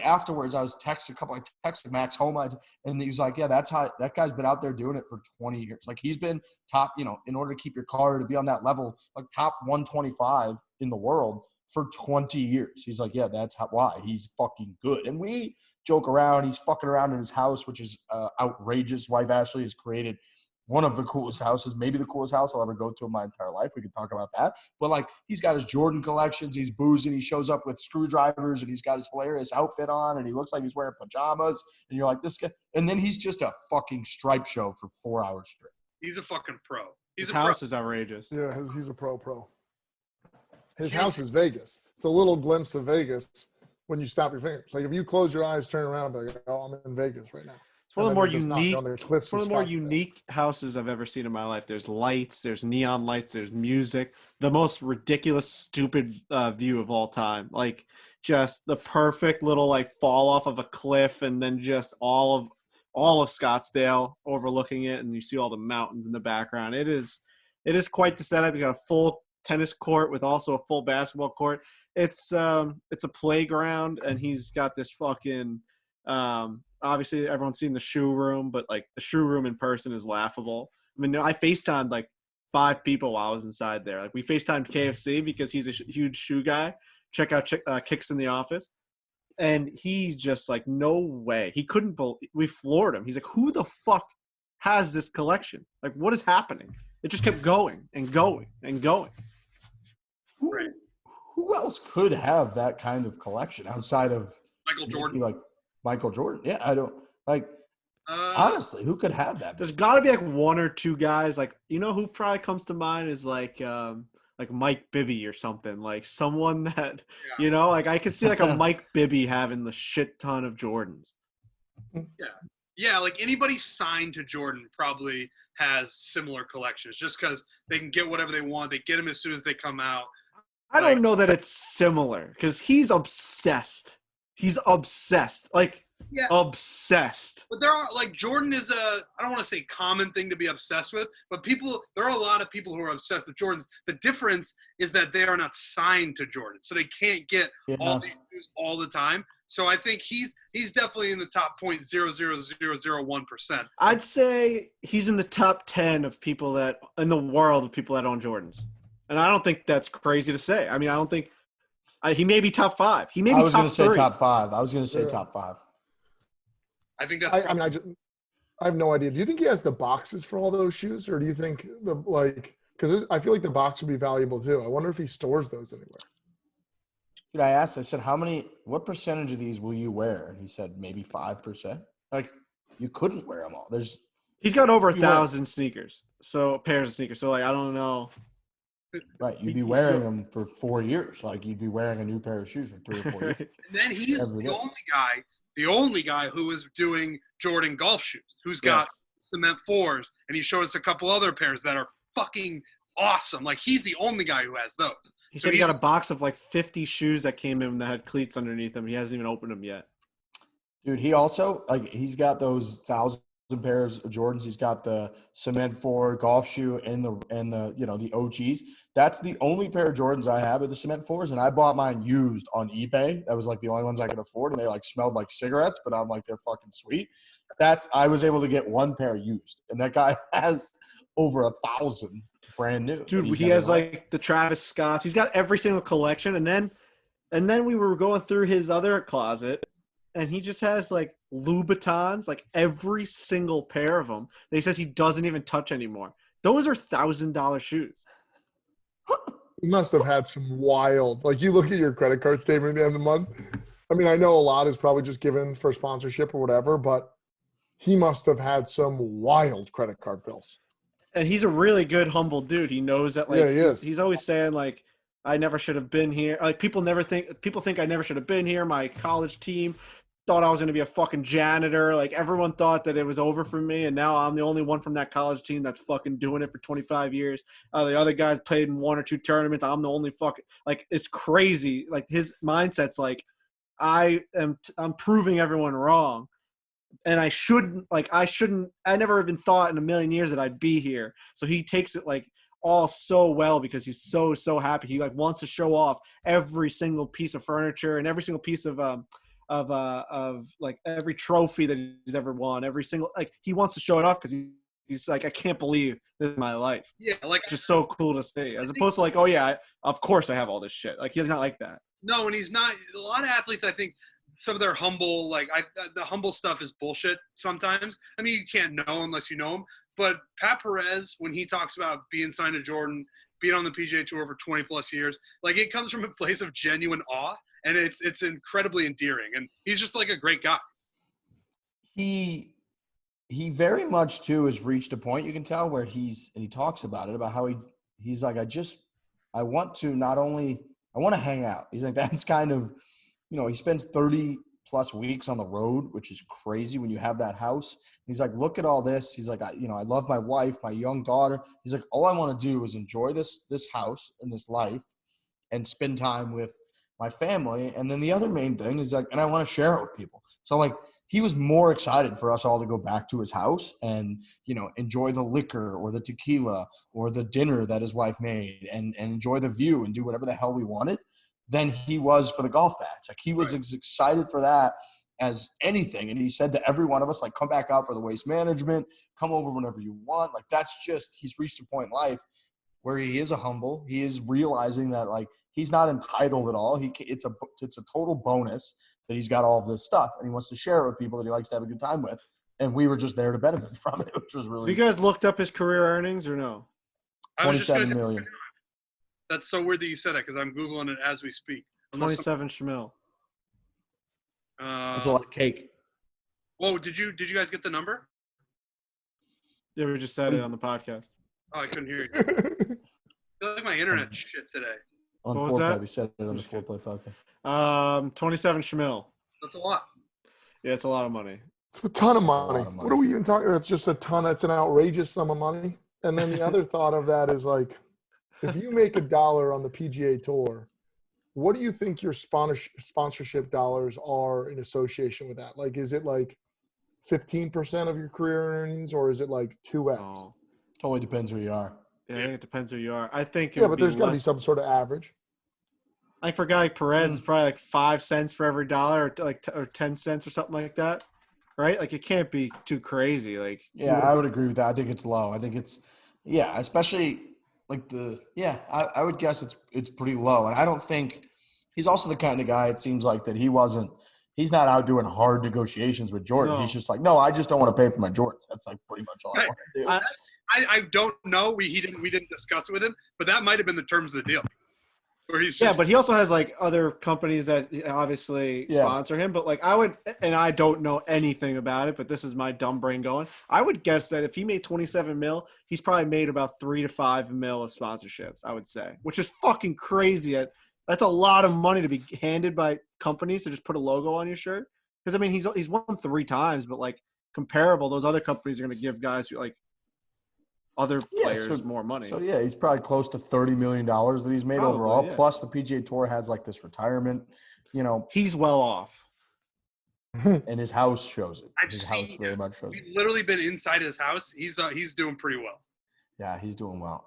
afterwards, I texted Max home, and he was like, yeah, that's how that guy's been out there doing it for 20 years. Like, he's been top, you know, in order to keep your car to be on that level, like top 125 in the world for 20 years. He's like, yeah, that's why he's fucking good. And we joke around. He's fucking around in his house, which is outrageous. Wife Ashley has created one of the coolest houses, maybe the coolest house I'll ever go to in my entire life. We can talk about that. But, like, he's got his Jordan collections. He's boozing. He shows up with screwdrivers, and he's got his hilarious outfit on, and he looks like he's wearing pajamas. And you're like, this guy. And then he's just a fucking stripe show for 4 hours straight. He's a fucking pro. His house is outrageous. Yeah, he's a pro. His house is Vegas. It's a little glimpse of Vegas when you stop your fingers. Like, if you close your eyes, turn around, and be like, oh, I'm in Vegas right now. It's one of the more unique houses I've ever seen in my life. There's lights, there's neon lights, there's music. The most ridiculous, stupid view of all time. Like, just the perfect little like fall off of a cliff, and then just all of Scottsdale overlooking it, and you see all the mountains in the background. It is quite the setup. He's got a full tennis court with also a full basketball court. It's a playground, and he's got this fucking obviously everyone's seen the shoe room, but like the shoe room in person is laughable. I mean, I FaceTimed like 5 people while I was inside there. Like, we FaceTimed KFC because he's a huge shoe guy. Check out Kicks in the Office. And he just like, no way. He couldn't believe, we floored him. He's like, who the fuck has this collection? Like, what is happening? It just kept going and going and going. Who else could have that kind of collection outside of Michael Jordan? Like Michael Jordan. Yeah, I don't like. Honestly, who could have that? There's got to be like 1 or 2 guys. Like, you know who probably comes to mind is like Mike Bibby or something. Like, someone that you know, like I could see like a Mike Bibby having the shit ton of Jordans. Yeah, like anybody signed to Jordan probably has similar collections, just because they can get whatever they want. They get them as soon as they come out. I don't know that it's similar because he's obsessed. He's obsessed. Like, obsessed. But there are, like, Jordan is I don't want to say common thing to be obsessed with, but there are a lot of people who are obsessed with Jordans. The difference is that they are not signed to Jordan, so they can't get all these shoes all the time. So I think he's definitely in the top 0.00001%. I'd say he's in the top 10 of people that in the world of people that own Jordans. And I don't think that's crazy to say. I mean, I don't think he may be top 5. He may be top 3. I was going to say top 5. I was going to say top 5. I think that's. I have no idea. Do you think he has the boxes for all those shoes, or do you think because I feel like the box would be valuable too. I wonder if he stores those anywhere. Dude, I said, what percentage of these will you wear? And he said maybe 5%. Like, you couldn't wear them all. He's got over 1,000 sneakers, pairs of sneakers. So, like, I don't know. Right, you'd be wearing them for 4 years. Like, you'd be wearing a new pair of shoes for 3 or 4 years. And then he's the only guy who is doing Jordan golf shoes, who's got cement 4s, and he showed us a couple other pairs that are fucking awesome. Like, he's the only guy who has those. He said he got a box of like 50 shoes that came in that had cleats underneath them. He hasn't even opened them yet. Dude, he also he's got those 1,000 pairs of Jordans. He's got the cement Fore golf shoe and the the OGs. That's the only pair of Jordans I have are the cement Fores, and I bought mine used on eBay. That was like the only ones I could afford, and they like smelled like cigarettes, but I'm like, they're fucking sweet. I was able to get one pair used, and that guy has over 1,000 brand new. Dude, he has like the Travis Scotts. He's got every single collection, and then we were going through his other closet. And he just has like Louboutins, like every single pair of them. That he says he doesn't even touch anymore. Those are $1,000 shoes. He must have had some wild. Like you look at your credit card statement at the end of the month. I mean, I know a lot is probably just given for sponsorship or whatever, but he must have had some wild credit card bills. And he's a really good, humble dude. He knows that. Like, yeah, he's always saying like, I never should have been here. Like people think I never should have been here. My college team thought I was going to be a fucking janitor. Like everyone thought that it was over for me. And now I'm the only one from that college team that's fucking doing it for 25 years. The other guys played in 1 or 2 tournaments. I'm the only fucking, like, it's crazy. Like his mindset's like, I'm proving everyone wrong. And I never even thought in a million years that I'd be here. So he takes it like all so well because he's so happy. He like wants to show off every single piece of furniture and every single piece of like every trophy that he's ever won, every single, like he wants to show it off because he's like, I can't believe this is my life. Yeah, like just so cool to see, as opposed to like, oh yeah, of course I have all this shit. Like he's not like that. No, and he's not. A lot of athletes, I think, some of their humble, the humble stuff is bullshit sometimes. I mean, you can't know unless you know him. But Pat Perez, when he talks about being signed to Jordan, being on the PGA Tour for 20 plus years, like it comes from a place of genuine awe. And it's incredibly endearing, and he's just like a great guy. He very much too has reached a point you can tell where he talks about it, about how he's like, I want to hang out. He's like, that's kind of, he spends 30 plus weeks on the road, which is crazy when you have that house. He's like, look at all this. He's like, I love my wife, my young daughter. He's like, all I want to do is enjoy this house and this life and spend time with my family. And then the other main thing is like, and I want to share it with people. So like he was more excited for us all to go back to his house and, enjoy the liquor or the tequila or the dinner that his wife made and enjoy the view and do whatever the hell we wanted than he was for the golf match. Like he was as excited for that as anything. And he said to every one of us, like, come back out for the waste management, come over whenever you want. Like that's just, he's reached a point in life where he is he is realizing that like, he's not entitled at all. It's a total bonus that he's got all of this stuff, and he wants to share it with people that he likes to have a good time with. And we were just there to benefit from it, which was really. Have you guys looked up his career earnings or no? 27 million. That's so weird that you said that because I'm googling it as we speak. 27 Schmil. That's a lot of cake. Whoa! Did you guys get the number? Yeah, we just said it on the podcast. Oh, I couldn't hear you. I feel like my internet shit today. On what was that? We said it on the Foreplay podcast. 27 Schmil. That's a lot. Yeah, it's a lot of money. It's a ton of money. What are we even talking about? It's just a ton. That's an outrageous sum of money. And then the other thought of that is like, if you make $1 on the PGA Tour, what do you think your sponsorship dollars are in association with that? Like, is it like 15% of your career earnings, or is it like 2x? Oh. Totally depends who you are. Yeah, I think it depends who you are. I think but there's got to be some sort of average. Like for a guy like Perez, it's probably like 5 cents for every dollar, or 10 cents or something like that, right? Like it can't be too crazy. Like I would agree with that. I think it's low. I think it's especially like I would guess it's pretty low. And I don't think he's also the kind of guy. It seems like that he's not out doing hard negotiations with Jordan. No. He's just like, no, I just don't want to pay for my Jordans. That's like pretty much all I want to do. I don't know. We didn't discuss it with him, but that might have been the terms of the deal. Where he's just, but he also has like other companies that obviously sponsor him. But like I don't know anything about it, but this is my dumb brain going. I would guess that if he made 27 mil, he's probably made about 3 to 5 mil of sponsorships, I would say, which is fucking crazy. That's a lot of money to be handed by companies to just put a logo on your shirt. Because I mean, he's won 3 times, but like comparable, those other companies are going to give guys who like other Yeah, players more money. So yeah, he's probably close to $30 million that he's made Probably, overall. yeah. Plus the PGA Tour has like this retirement, He's well off. and his house shows it. His house very much shows it. We've literally been inside his house. He's doing pretty well. Yeah, he's doing well.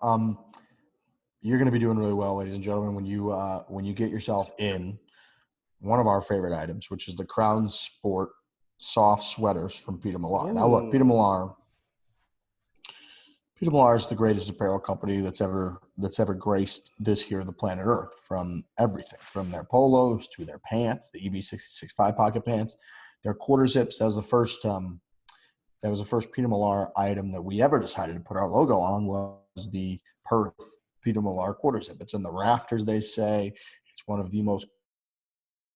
You're going to be doing really well, ladies and gentlemen, when you get yourself in one of our favorite items, which is the Crown Sport soft sweaters from Peter Millar. Now look, Peter Millar is the greatest apparel company that's ever graced this here, the planet Earth, from everything, from their polos to their pants, the EB66 5-pocket pants, their quarter zips. That was the first Peter Millar item that we ever decided to put our logo on, was the Perth Peter Millar quarter zip. It's in the rafters, they say. It's one of the most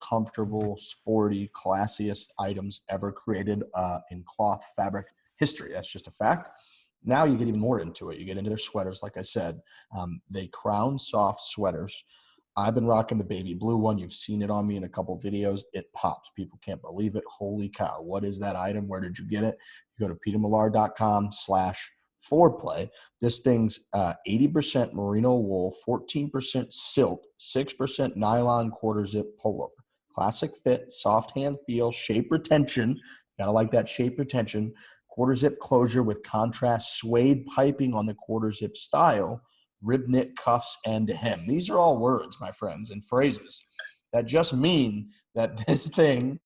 comfortable, sporty, classiest items ever created in cloth fabric history. That's just a fact. Now you get even more into it. You get into their sweaters, like I said. They Crown soft sweaters. I've been rocking the baby blue one. You've seen it on me in a couple videos. It pops. People can't believe it. Holy cow. What is that item? Where did you get it? You go to petermillar.com/foreplay. This thing's 80% merino wool, 14% silk, 6% nylon quarter zip pullover. Classic fit, soft hand feel, shape retention. Gotta like that shape retention. Quarter zip closure with contrast suede piping on the quarter zip style, rib knit cuffs and hem. These are all words, my friends, and phrases that just mean that this thing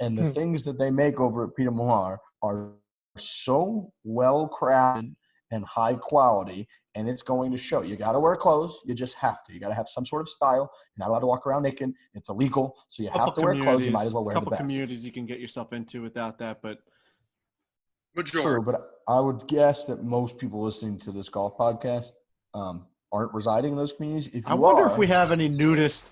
and the things that they make over at Peter Millar are so well crafted and high quality, and it's going to show. You got to wear clothes. You just have to. You got to have some sort of style. You're not allowed to walk around naked. It's illegal, so you have to wear clothes. You might as well wear the best. Communities you can get yourself into without that, but true. But I would guess that most people listening to this golf podcast aren't residing in those communities. If you I wonder if we have any nudist.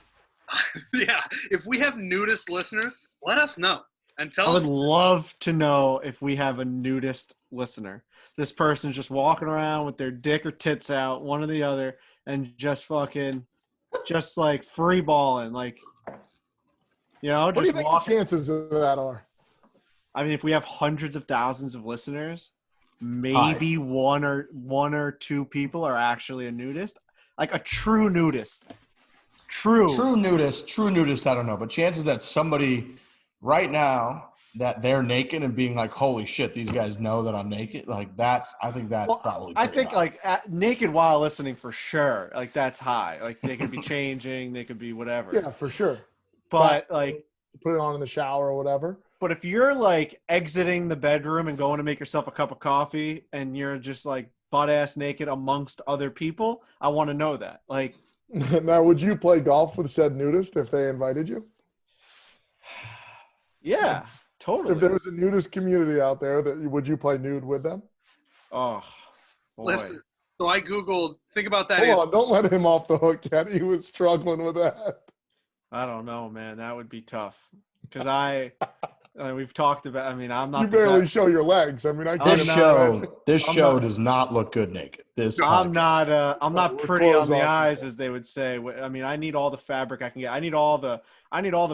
Yeah, if we have nudist listeners, let us know and tell us. I would love to know if we have a nudist listener. This person's just walking around with their dick or tits out, one or the other, and just like free balling, like, What do you think the chances of that are? I mean, if we have hundreds of thousands of listeners, maybe one or two people are actually a nudist, like a true nudist. True nudist. I don't know, but chances that somebody right now that they're naked and being like, "Holy shit, these guys know that I'm naked." Like I think that's probably. I think high. Naked while listening for sure. Like that's high. Like they could be changing, they could be whatever. Yeah, for sure. But like put it on in the shower or whatever. But if you're like exiting the bedroom and going to make yourself a cup of coffee and you're just like butt ass naked amongst other people, I want to know that. Like, now, would you play golf with said nudist if they invited you? Yeah, totally. If there was a nudist community out there, would you play nude with them? Oh, boy. Listen. So I Googled, think about that. Hold on, don't let him off the hook yet. He was struggling with that. I don't know, man. That would be tough. Because we've talked about, I mean, I'm not. You barely show your legs. I mean, this show does not look good naked. I'm not pretty on the eyes, as they would say. I mean, I need all the fabric I can get. I need all the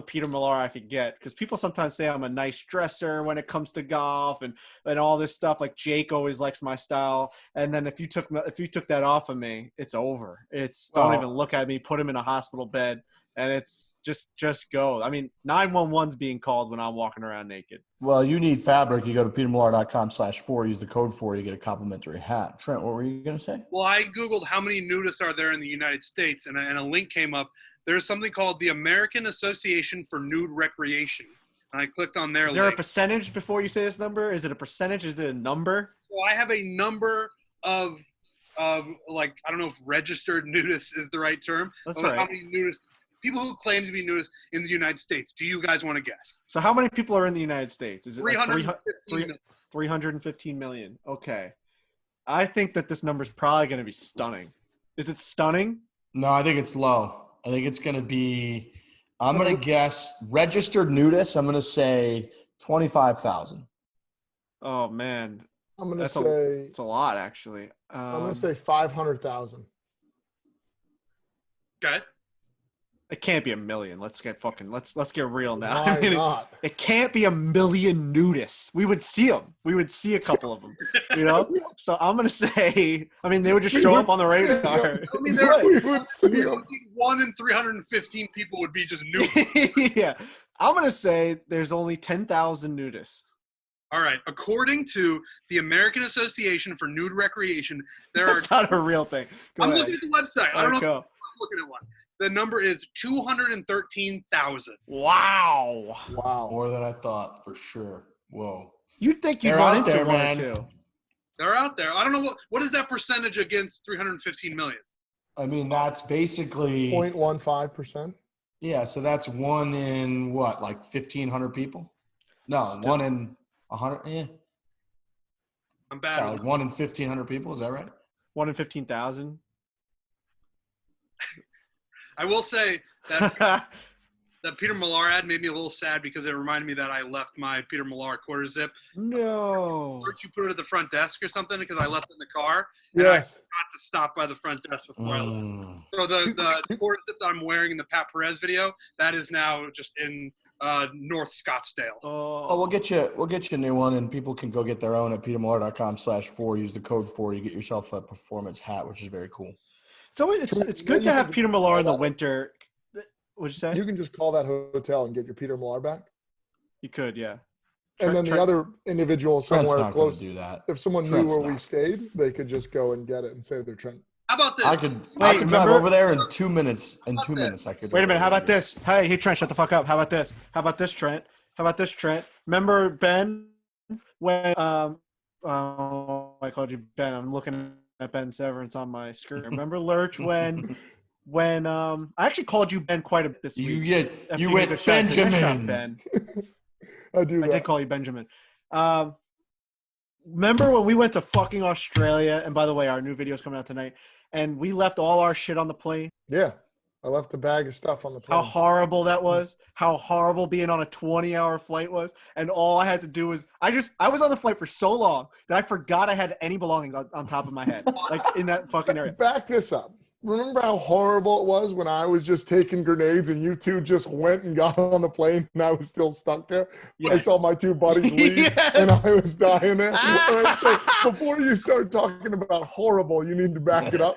Peter Millar I could get, because people sometimes say I'm a nice dresser when it comes to golf and all this stuff. Like Jake always likes my style, and then if you took that off of me, it's over. Don't even look at me. Put him in a hospital bed. And it's just go. I mean, 911's being called when I'm walking around naked. Well, you need fabric. You go to petermillar.com/Fore. Use the code Fore. You get a complimentary hat. Trent, what were you going to say? Well, I Googled how many nudists are there in the United States, and a link came up. There's something called the American Association for Nude Recreation. And I clicked on their link. Is there a percentage before you say this number? Is it a percentage? Is it a number? Well, I have a number of like, I don't know if registered nudists is the right term. That's right. How many nudists – people who claim to be nudists in the United States. Do you guys want to guess? So how many people are in the United States? Is it 315 million? Okay. I think that this number is probably going to be stunning. Is it stunning? No, I think it's low. I think it's going to be – I'm going to guess registered nudists. I'm going to say 25,000. Oh, man. I'm going to say – it's a lot, actually. I'm going to say 500,000. Okay. It can't be a million. Let's get real now. Why not? It can't be a million nudists. We would see them. We would see a couple of them, you know? So I'm going to say, I mean, they would just show up on the radar. I mean, We would see them. 1 in 315 people would be just nude. Yeah. I'm going to say there's only 10,000 nudists. All right. According to the American Association for Nude Recreation, there That's not a real thing. I'm looking at the website. I don't know if Go. I'm looking at one. The number is 213,000. Wow. Wow. More than I thought, for sure. Whoa. You'd think you'd They're run out into there, one man. or two. They're out there. I don't know what is that percentage against 315 million? I mean, that's basically 0.15%. yeah. So that's 1 in what, like 1,500 people? No, Still. 1 in 100. Yeah, I'm bad. like 1 in 1,500 people. Is that right? 1 in 15,000. I will say that that Peter Millar ad made me a little sad because it reminded me that I left my Peter Millar quarter zip. No. Or you put it at the front desk or something because I left it in the car. And I Yes. forgot to stop by the front desk before I left. Mm. So the quarter zip that I'm wearing in the Pat Perez video, that is now just in North Scottsdale. Oh, we'll get you a new one, and people can go get their own at petermillar.com/4. Use the code 4. You get yourself a performance hat, which is very cool. It's good to have Peter Millar in the winter. What'd you say? You can just call that hotel and get your Peter Millar back. You could, yeah. And then the other individual Trent's somewhere not going close, to do that. if someone Trent's knew where we not. stayed, they could just go and get it and say they're Trent. How about this? I could Wait, drive remember- over there in 2 minutes. In 2 minutes, I could. Wait a minute. How about this? Hey, Trent, shut the fuck up. How about this? How about this, Trent? Remember Ben when I called you Ben. I'm looking at Ben Severance on my screen. Remember Lurch when I actually called you Ben quite a bit this week. You went Nice shot, Benjamin. Ben. I do I that. did call you Benjamin. Remember when we went to fucking Australia? And by the way, our new video is coming out tonight. And we left all our shit on the plane. Yeah. I left a bag of stuff on the plane. How horrible that was. How horrible being on a 20-hour flight was. And all I had to do was I was on the flight for so long that I forgot I had any belongings on top of my head, like in that fucking area. Back this up. Remember how horrible it was when I was just taking grenades and you two just went and got on the plane and I was still stuck there? I Yes. saw my two buddies leave Yes. and I was dying there. All right, so before you start talking about horrible, you need to back it up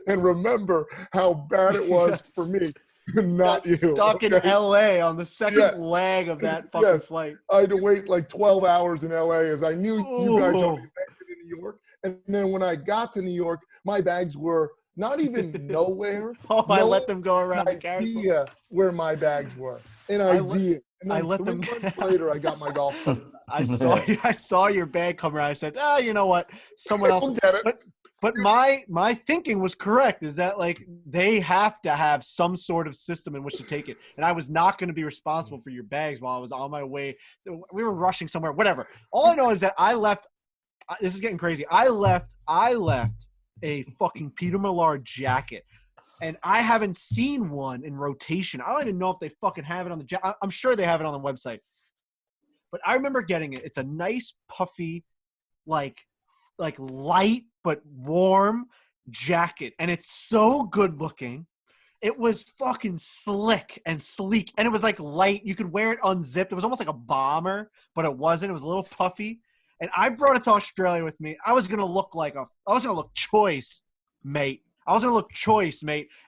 and remember how bad it was for me, not you. Stuck in okay? LA on the second Yes. leg of that fucking Yes. flight. I had to wait like 12 hours in LA as I knew you guys Ooh. already landed in New York. And then when I got to New York, my bags were not even nowhere. Oh, I No let them go around the carousel. idea where my bags were. An I let- idea. And then I let 3 them- months later, I got my golf clubs back. I saw your bag come around. I said, you know what? Someone else Don't get it. But my thinking was correct, is that like they have to have some sort of system in which to take it. And I was not going to be responsible for your bags while I was on my way. We were rushing somewhere, whatever. All I know is that I left – this is getting crazy. I left a fucking Peter Millar jacket. And I haven't seen one in rotation. I don't even know if they fucking have it on the jacket. I'm sure they have it on the website. But I remember getting it. It's a nice, puffy, like light but warm jacket. And it's so good looking. It was fucking slick and sleek. And it was like light. You could wear it unzipped. It was almost like a bomber, but it wasn't. It was a little puffy. And I brought it to Australia with me. I was going to look choice, mate.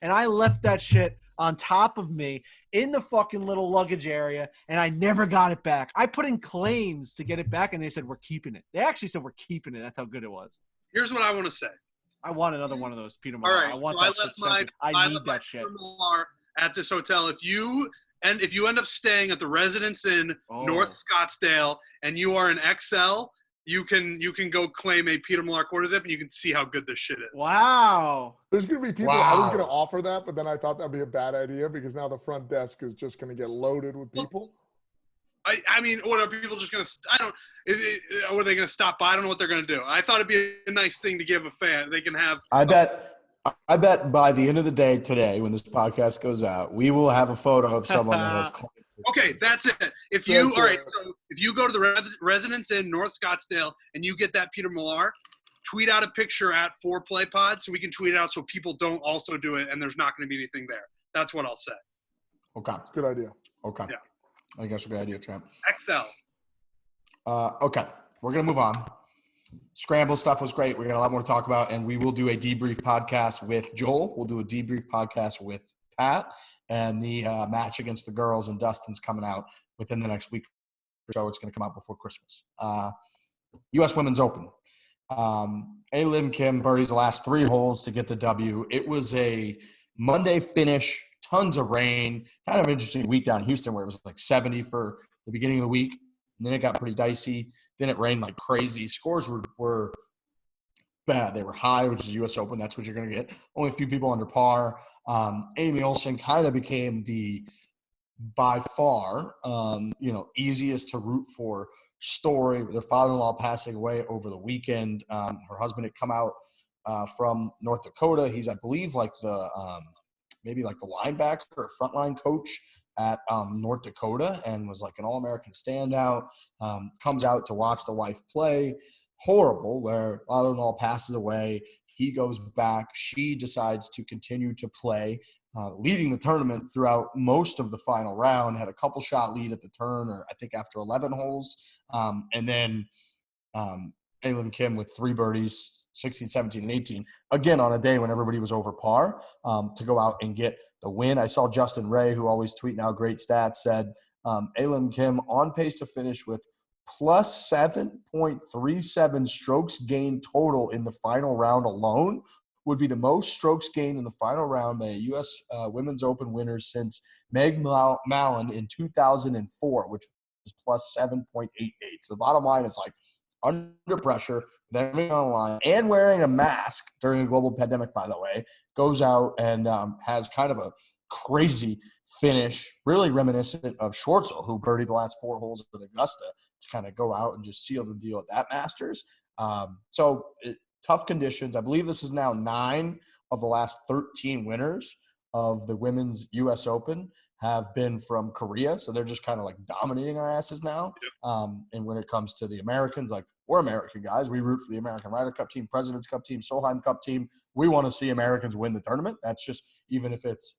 And I left that shit on top of me in the fucking little luggage area, and I never got it back. I put in claims to get it back, and they said, we're keeping it. They actually said, we're keeping it. That's how good it was. Here's what I want to say. I want another one of those Peter All Millar. right, I want so that shit sent in. I need left my that shit. Peter Millar at this hotel. If you end up staying at the Residence Inn, Oh. North Scottsdale, and you are an XL, you can go claim a Peter Millar quarter zip, and you can see how good this shit is. Wow. There's going to be people, I was Wow. going to offer that, but then I thought that'd be a bad idea because now the front desk is just going to get loaded with people. I mean, what are people just going to – what are they going to stop by? I don't know what they're going to do. I thought it'd be a nice thing to give a fan. They can have – I bet by the end of the day today, when this podcast goes out, we will have a photo of someone that has claimed. Okay, that's it. If you go to the Residence Inn, North Scottsdale, and you get that Peter Millar, tweet out a picture at 4PlayPod so we can tweet it out so people don't also do it and there's not going to be anything there. That's what I'll say. Okay. Good idea. Okay. Yeah. I think that's a good idea, champ. XL. Okay. We're going to move on. Scramble stuff was great. We got a lot more to talk about, and we will do a debrief podcast with Joel. We'll do a debrief podcast with Pat, and the match against the girls and Dustin's coming out within the next week or so. It's going to come out before Christmas. U.S. Women's Open. Lim Kim birdies the last 3 holes to get the W. It was a Monday finish, tons of rain, kind of an interesting week down in Houston where it was like 70 for the beginning of the week. And then it got pretty dicey. Then it rained like crazy. Scores were bad. They were high, which is U.S. Open. That's what you're going to get. Only a few people under par. Amy Olsen kind of became the, by far, easiest to root for story. Their father-in-law passing away over the weekend. Her husband had come out from North Dakota. He's, I believe, like the maybe like the linebacker or frontline coach at North Dakota, and was like an All-American standout. Comes out to watch the wife play. Horrible, where father-in-law passes away. He goes back. She decides to continue to play, leading the tournament throughout most of the final round. Had a couple shot lead at the turn, or I think after 11 holes. And then Lim Kim with 3 birdies, 16, 17, and 18, again on a day when everybody was over par, to go out and get the win. I saw Justin Ray, who always tweeting out great stats, said Lim Kim on pace to finish with plus 7.37 strokes gained total in the final round alone. Would be the most strokes gained in the final round by a U.S. Women's Open winner since Meg Mallon in 2004, which was plus 7.88. So the bottom line is like under pressure, then on the line, and wearing a mask during a global pandemic, by the way, goes out and has kind of a crazy finish, really reminiscent of Schwartzel, who birdied the last 4 holes at Augusta to kind of go out and just seal the deal at that Masters. Tough conditions. I believe this is now 9 of the last 13 winners of the women's U.S. Open have been from Korea. So they're just kind of like dominating our asses now. And when it comes to the Americans, like, we're American guys. We root for the American Ryder Cup team, President's Cup team, Solheim Cup team. We want to see Americans win the tournament. That's just, even if it's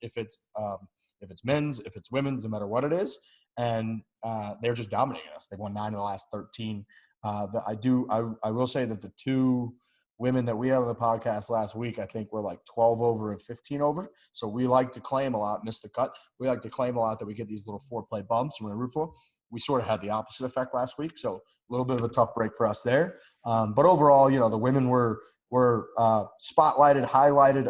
men's, if it's women's, no matter what it is. And they're just dominating us. They've won 9 of the last 13. I will say that the 2 women that we had on the podcast last week, I think, were like 12 over and 15 over. So we like to claim a lot, miss the cut. We like to claim a lot that we get these little foreplay bumps when we root for. We sort of had the opposite effect last week, so a little bit of a tough break for us there. But overall, the women were spotlighted, highlighted.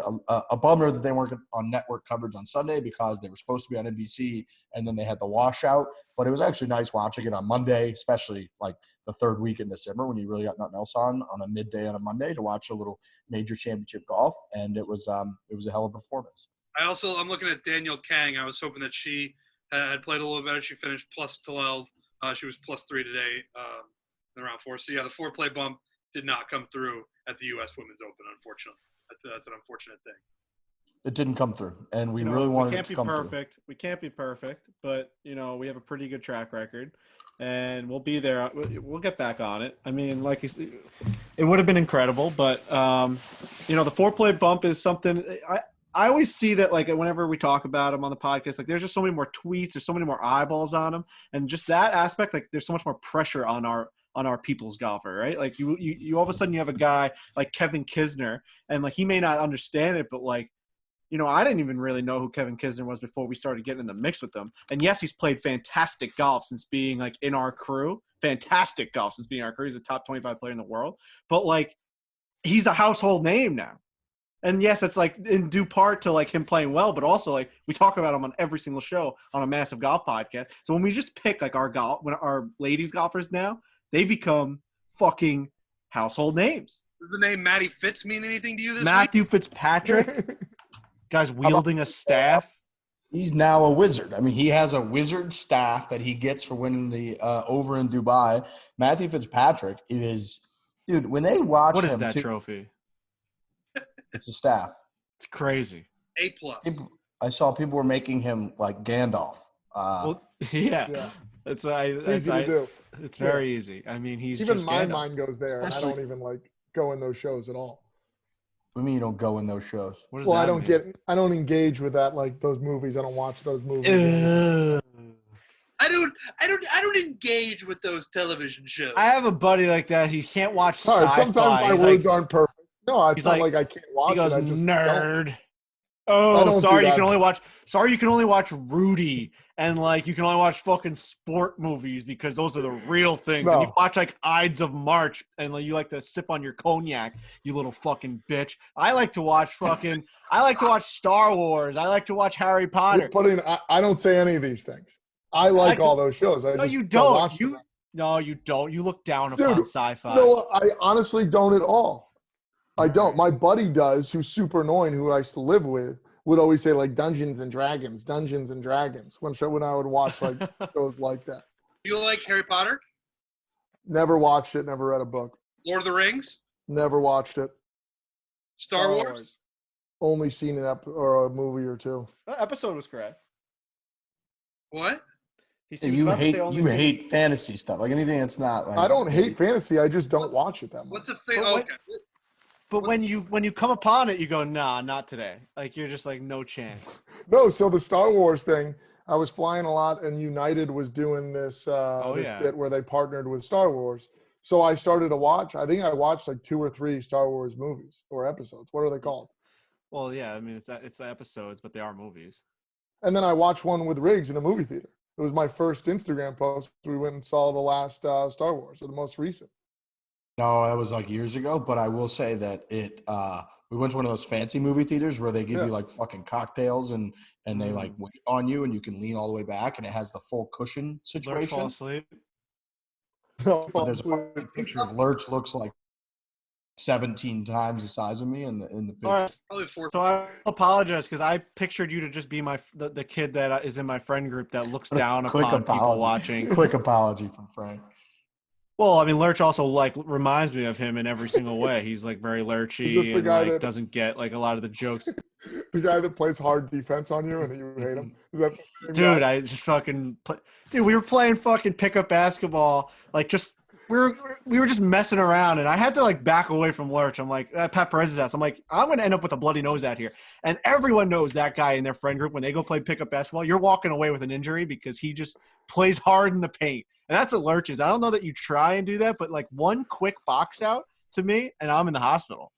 A bummer that they weren't on network coverage on Sunday because they were supposed to be on NBC, and then they had the washout. But it was actually nice watching it on Monday, especially like the 3rd week in December when you really got nothing else on a midday on a Monday to watch a little major championship golf, and it was a hell of a performance. I'm looking at Danielle Kang. I was hoping that she had played a little better. She finished plus 12. She was plus 3 today in round 4. So, yeah, the foreplay bump did not come through at the U.S. Women's Open, unfortunately. That's an unfortunate thing. It didn't come through, and we really wanted it to come through. We can't be perfect, but, we have a pretty good track record, and we'll be there. We'll get back on it. I mean, like you said, it would have been incredible, but, the foreplay bump is something I always see that, like, whenever we talk about them on the podcast, like, there's just so many more tweets, there's so many more eyeballs on them, and just that aspect, like, there's so much more pressure on our people's golfer, right? Like, you all of a sudden you have a guy like Kevin Kisner, and, like, he may not understand it, but, like, I didn't even really know who Kevin Kisner was before we started getting in the mix with him. And yes, he's played fantastic golf since being, like, in our crew. Fantastic golf since being our crew. He's a top 25 player in the world. But, like, he's a household name now. And yes, it's like in due part to like him playing well, but also like we talk about him on every single show on a massive golf podcast. So when we just pick like our ladies golfers now, they become fucking household names. Does the name Matty Fitz mean anything to you this Matthew week? Fitzpatrick, guys wielding a staff. He's now a wizard. I mean, he has a wizard staff that he gets for winning the over in Dubai. Matthew Fitzpatrick is, dude, when they watch what him. What is that trophy? It's a staff. It's crazy. A+. I saw people were making him like Gandalf. Yeah. It's easy to do. It's very easy. I mean, he's even just my Gandalf. mind goes there. And I don't even like go in those shows at all. What do you mean you don't go in those shows? What does Well, that I don't engage with that, like those movies. I don't watch those movies. mean? I don't engage with those television shows. I have a buddy like that. He can't watch All right, sci-fi. sometimes my He's words like, aren't perfect. No, it's he's not like- like I can't watch he goes, it. I just don't. nerd. I Oh, don't do sorry, you that. can only watch. Sorry, you can only watch Rudy, and like you can only watch fucking sport movies because those are the real things. And you No. watch like Ides of March, and like, you like to sip on your cognac, you little fucking bitch. I like to watch fucking. I like to watch Star Wars. I like to watch Harry Potter. I don't say any of these things. I like all those shows. I No, just you don't don't. watch them. No, you don't. You look down Dude, upon sci-fi. No, I honestly don't at all. I don't. My buddy does, who's super annoying, who I used to live with, would always say like Dungeons and Dragons when I would watch like shows like that. You like Harry Potter? Never watched it, never read a book. Lord of the Rings? Never watched it. Star Wars? Only seen or a movie or two. That episode was correct. What? You hate fantasy stuff, like anything that's not like. I don't hate fantasy. I just don't watch it that much. What's a But okay. But when you come upon it, you go, nah, not today. Like you're just like, no chance. No, so the Star Wars thing, I was flying a lot, and United was doing this bit where they partnered with Star Wars. So I started to watch. I think I watched like 2 or 3 Star Wars movies or episodes. What are they called? Well, yeah, I mean it's episodes, but they are movies. And then I watched one with Riggs in a movie theater. It was my first Instagram post. We went and saw the last Star Wars, or the most recent. No, that was like years ago, but I will say that we went to one of those fancy movie theaters where they give you like fucking cocktails and they like wait on you and you can lean all the way back and it has the full cushion Lurch fall situation. asleep. But there's a fucking picture of Lurch looks like 17 times the size of me in the picture. All right. Probably 4. So I apologize because I pictured you to just be the kid that is in my friend group that looks down upon people watching. Quick apology from Frank. Well, I mean, Lurch also like reminds me of him in every single way. He's like very lurchy and like doesn't get like a lot of the jokes. The guy that plays hard defense on you and you hate him. Is that the same Dude, guy? I just fucking dude, we were playing fucking pickup basketball, like just we were just messing around, and I had to like back away from Lurch. I'm like, at Pat Perez's house. I'm like, I'm gonna end up with a bloody nose out here, and everyone knows that guy in their friend group when they go play pickup basketball. You're walking away with an injury because he just plays hard in the paint, and that's what Lurch is. I don't know that you try and do that, but like one quick box out to me, and I'm in the hospital.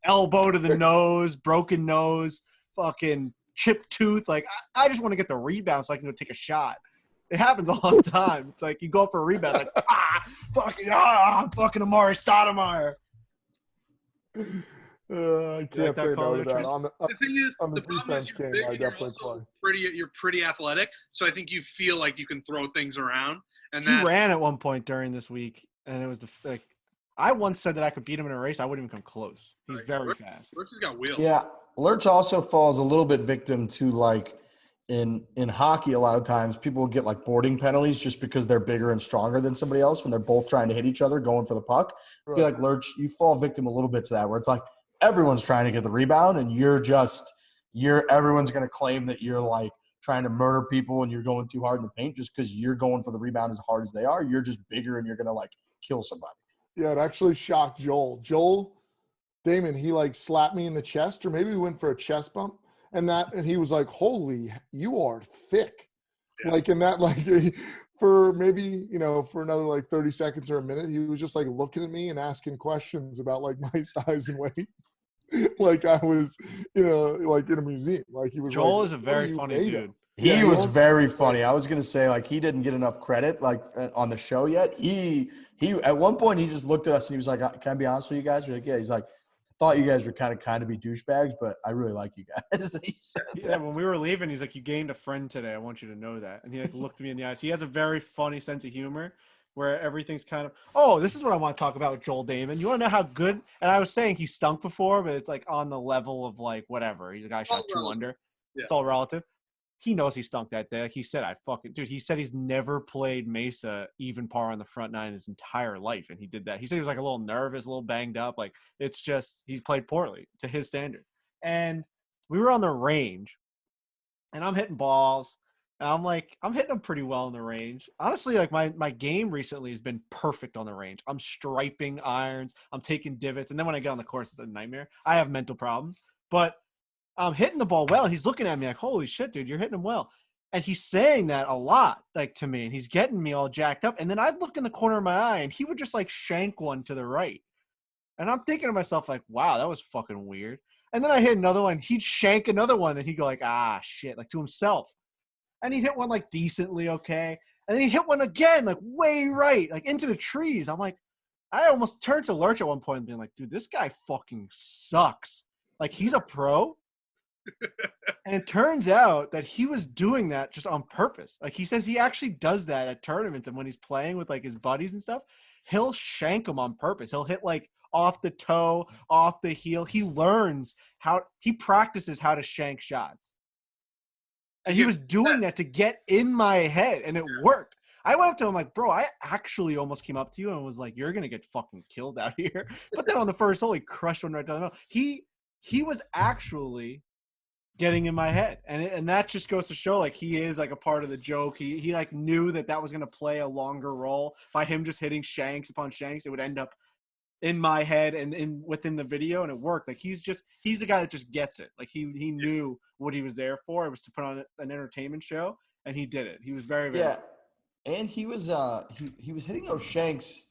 Elbow to the nose, broken nose, fucking chipped tooth. Like I just want to get the rebound so I can go take a shot. It happens all the time. It's like you go for a rebound, like fucking Amari Stoudemire. I can't say no to that. The thing is, on the problem is defense you're game, big I and you're definitely also play. you're pretty athletic, so I think you feel like you can throw things around. And He ran at one point during this week, and it was like I once said that I could beat him in a race. I wouldn't even come close. He's very fast. Lurch has got wheels. Yeah, Lurch also falls a little bit victim to like in hockey. A lot of times people get like boarding penalties just because they're bigger and stronger than somebody else when they're both trying to hit each other going for the puck. I feel like Lurch, you fall victim a little bit to that where it's like everyone's trying to get the rebound and everyone's going to claim that you're like trying to murder people and you're going too hard in the paint just because you're going for the rebound as hard as they are. You're just bigger and you're going to like kill somebody. Yeah, it actually shocked Joel. Dahmen, he like slapped me in the chest, or maybe we went for a chest bump, and he was like, "Holy, you are thick!" Yeah. Like in that, like for maybe for another like 30 seconds or a minute, he was just like looking at me and asking questions about like my size and weight, like I was, like in a museum. Like he was. Joel like, is a very funny dude. He was very funny. I was gonna say like he didn't get enough credit like on the show yet. He at one point he just looked at us and he was like, "Can I be honest with you guys?" We're like, "Yeah." He's like, "I thought you guys were kind of be douchebags, but I really like you guys." He said that. When we were leaving, he's like, "You gained a friend today. I want you to know that." And he like looked me in the eyes. He has a very funny sense of humor where everything's kind of. Oh, this is what I want to talk about with Joel Dahmen. You want to know how good? And I was saying he stunk before, but it's like on the level of like whatever. He's a guy shot 2 under. Yeah. It's all relative. He knows he stunk that day. Like he said, he said he's never played Mesa even par on the front nine his entire life. And he did that. He said he was like a little nervous, a little banged up. Like it's just, he played poorly to his standards. And we were on the range and I'm hitting balls And I'm like, I'm hitting them pretty well in the range. Honestly, like my game recently has been perfect on the range. I'm striping irons. I'm taking divots. And then when I get on the course, it's a nightmare. I have mental problems. But I'm hitting the ball well. And he's looking at me like, holy shit, dude, you're hitting them well. And he's saying that a lot, like, to me. And he's getting me all jacked up. And then I'd look in the corner of my eye, and he would just, like, shank one to the right. And I'm thinking to myself, like, wow, that was fucking weird. And then I hit another one. He'd shank another one, and he'd go like, ah, shit, like to himself. And he'd hit one, like, decently okay. And then he'd hit one again, like, way right, like, into the trees. I'm like, I almost turned to Lurch at one point and being like, dude, this guy fucking sucks. Like, he's a pro. And it turns out that he was doing that just on purpose. Like, he says he actually does that at tournaments, and when he's playing with, like, his buddies and stuff, he'll shank them on purpose. He'll hit, like, off the toe, off the heel. He learns he practices how to shank shots. And he was doing that to get in my head, and it worked. I went up to him like, bro, I actually almost came up to you and was like, you're going to get fucking killed out here. But then on the first hole, he crushed one right down the middle. He was actually getting in my head. And that just goes to show, like, he is, like, a part of the joke. He like, knew that was going to play a longer role. By him just hitting shanks upon shanks, it would end up in my head and within the video, and it worked. Like, he's the guy that just gets it. Like, he knew what he was there for. It was to put on an entertainment show, and he did it. He was very, very yeah. And he was he was hitting those shanks.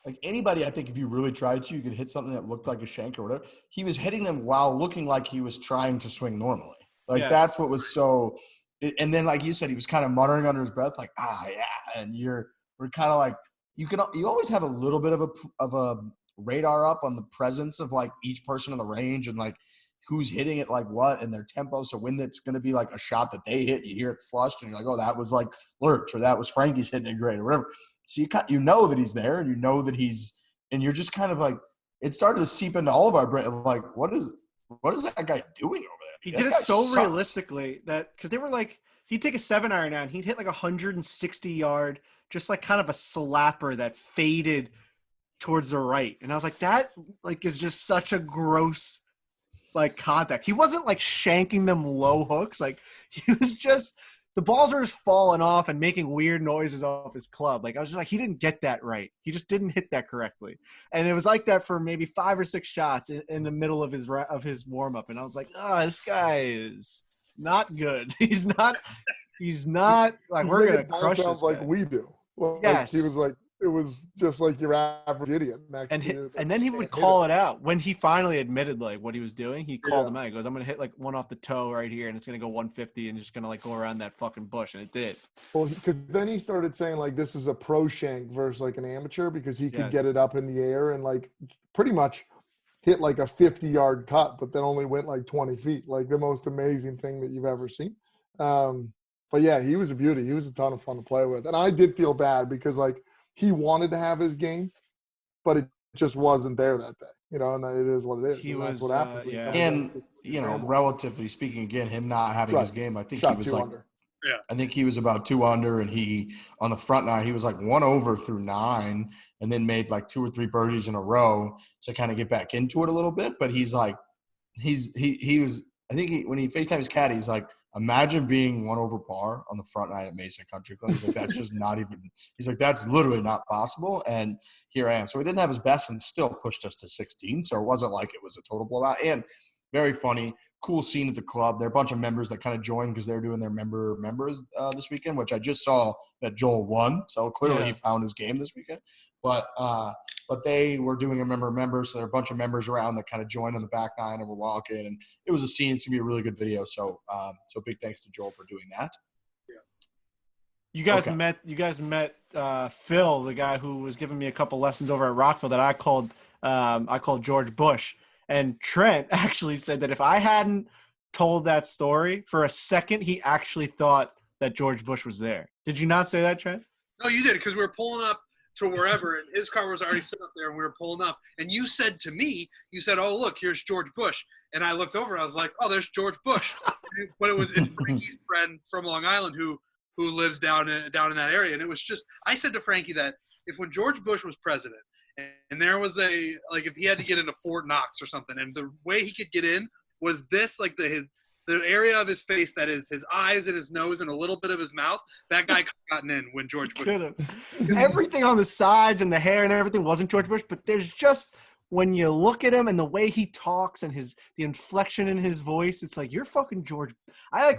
Like, anybody, I think if you really tried to, you could hit something that looked like a shank or whatever. He was hitting them while looking like he was trying to swing normally. Like, that's what was so – and then, like you said, he was kind of muttering under his breath, like, yeah. And we're kind of like – you always have a little bit of a radar up on the presence of, like, each person on the range and, like, who's hitting it like what and their tempo. So when it's going to be, like, a shot that they hit, you hear it flushed and you're like, oh, that was, like, Lurch, or that was Frankie's hitting it great or whatever. So you know that he's there, and you know that and you're just kind of like, it started to seep into all of our brain. Like, what is that guy doing over there? He did it so realistically that, because they were like, he'd take a 7-iron out and he'd hit like 160 yard, just like kind of a slapper that faded towards the right. And I was like, that like is just such a gross like contact. He wasn't like shanking them low hooks. Like, he was just, the balls were just falling off and making weird noises off his club. Like, I was just like, he didn't get that right. He just didn't hit that correctly. And it was like that for maybe 5 or 6 shots in the middle of his warm up. And I was like, oh, this guy is not good. He's not like, we're going to crush this like guy. we do. Well, yes. Like, he was like, it was just like your average idiot. And then he would call it out when he finally admitted like what he was doing. He called him out. He goes, "I'm gonna hit like one off the toe right here, and it's gonna go 150, and just gonna like go around that fucking bush," and it did. Well, because then he started saying like this is a pro shank versus like an amateur, because he could get it up in the air and like pretty much hit like a 50-yard cut, but then only went like 20 feet. Like the most amazing thing that you've ever seen. But yeah, he was a beauty. He was a ton of fun to play with, and I did feel bad because like, he wanted to have his game, but it just wasn't there that day, you know, and that it is what it is. That's what happens. And, you know, relatively speaking, again, him not having his game, I think he was like, I think he was about 2 under, and he, on the front nine, he was like 1 over through 9, and then made like 2 or 3 birdies in a row to kind of get back into it a little bit. But he's like, he was, I think when he FaceTimed his caddy, he's like, imagine being 1 over par on the front nine at Mesa Country Club. He's like, that's just not even – he's like, that's literally not possible. And here I am. So he didn't have his best and still pushed us to 16. So it wasn't like it was a total blowout. And very funny, cool scene at the club. There are a bunch of members that kind of joined because they're doing their member this weekend, which I just saw that Joel won. So clearly he found his game this weekend. But they were doing a member, so there are a bunch of members around that kind of joined on the back nine and were walking, and it was a scene. It's gonna be a really good video. So, so big thanks to Joel for doing that. Yeah. You guys met Phil, the guy who was giving me a couple lessons over at Rockville that I called George Bush. And Trent actually said that if I hadn't told that story for a second, he actually thought that George Bush was there. Did you not say that, Trent? No, you did, because we were pulling up to wherever, and his car was already set up there, and we were pulling up. And you said to me, oh, look, here's George Bush. And I looked over, and I was like, oh, there's George Bush. But it's Frankie's friend from Long Island who lives down in that area. And it was just – I said to Frankie that when George Bush was president, and there was if he had to get into Fort Knox or something, and the way he could get in was this, like the area of his face that is his eyes and his nose and a little bit of his mouth, that guy could have gotten in when George Bush. Everything on the sides and the hair and everything wasn't George Bush, but there's just when you look at him and the way he talks and the inflection in his voice, it's like, you're fucking George. I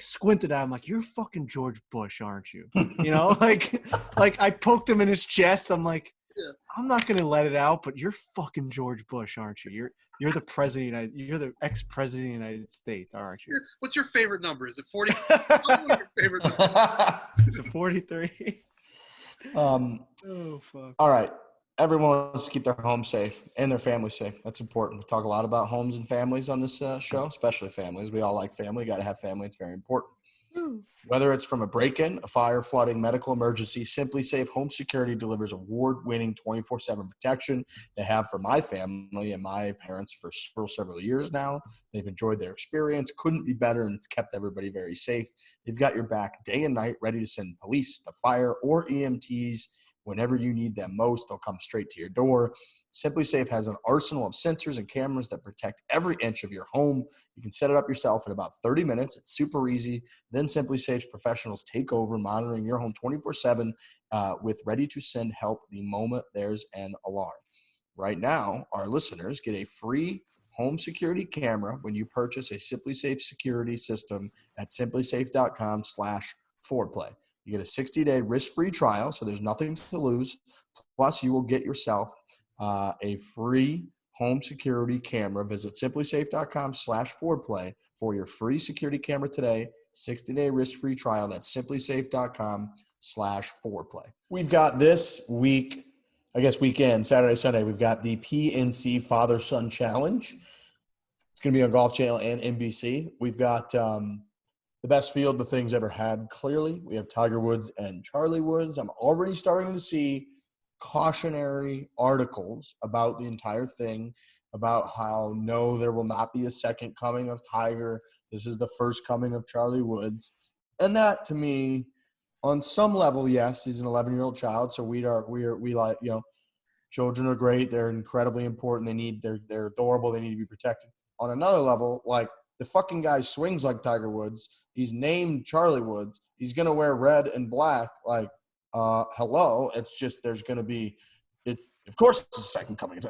squinted at him like, you're fucking George Bush, aren't you? You know, like I poked him in his chest. I'm like, yeah. I'm not gonna let it out, but you're fucking George Bush, aren't you? You're the president. You're the ex-president of the United States, aren't you? What's your favorite number? Is it 40? What's your favorite number? Is it 43? Oh fuck. All right. Everyone wants to keep their home safe and their family safe. That's important. We talk a lot about homes and families on this show, especially families. We all like family. Got to have family. It's very important. Whether it's from a break-in, a fire, flooding, medical emergency, Simply Safe Home Security delivers award-winning 24/7 protection. They have for my family and my parents for several years now. They've enjoyed their experience. Couldn't be better, and it's kept everybody very safe. They've got your back day and night, ready to send police, the fire, or EMTs whenever you need them most. They'll come straight to your door. Simply Safe has an arsenal of sensors and cameras that protect every inch of your home. You can set it up yourself in about 30 minutes. It's super easy. Then Simply Safe's professionals take over, monitoring your home 24/7 with ready-to-send help the moment there's an alarm. Right now, our listeners get a free home security camera when you purchase a Simply Safe security system at simplysafe.com/foreplay. You get a 60-day risk-free trial, so there's nothing to lose. Plus, you will get yourself a free home security camera. Visit simplysafe.com/foreplay for your free security camera today. 60-day risk-free trial. That's simplysafe.com/foreplay. We've got this week, I guess weekend, Saturday, Sunday, we've got the PNC Father-Son Challenge. It's going to be on Golf Channel and NBC. We've got the best field the thing's ever had, clearly. We have Tiger Woods and Charlie Woods. I'm already starting to see cautionary articles about the entire thing, about how, no, there will not be a second coming of Tiger. This is the first coming of Charlie Woods. And that, to me, on some level, yes, he's an 11-year-old child, so we like, you know, children are great. They're incredibly important. They're adorable. They need to be protected. On another level, like, the fucking guy swings like Tiger Woods. He's named Charlie Woods. He's going to wear red and black. Like, hello. It's just there's going to be – of course it's the second coming.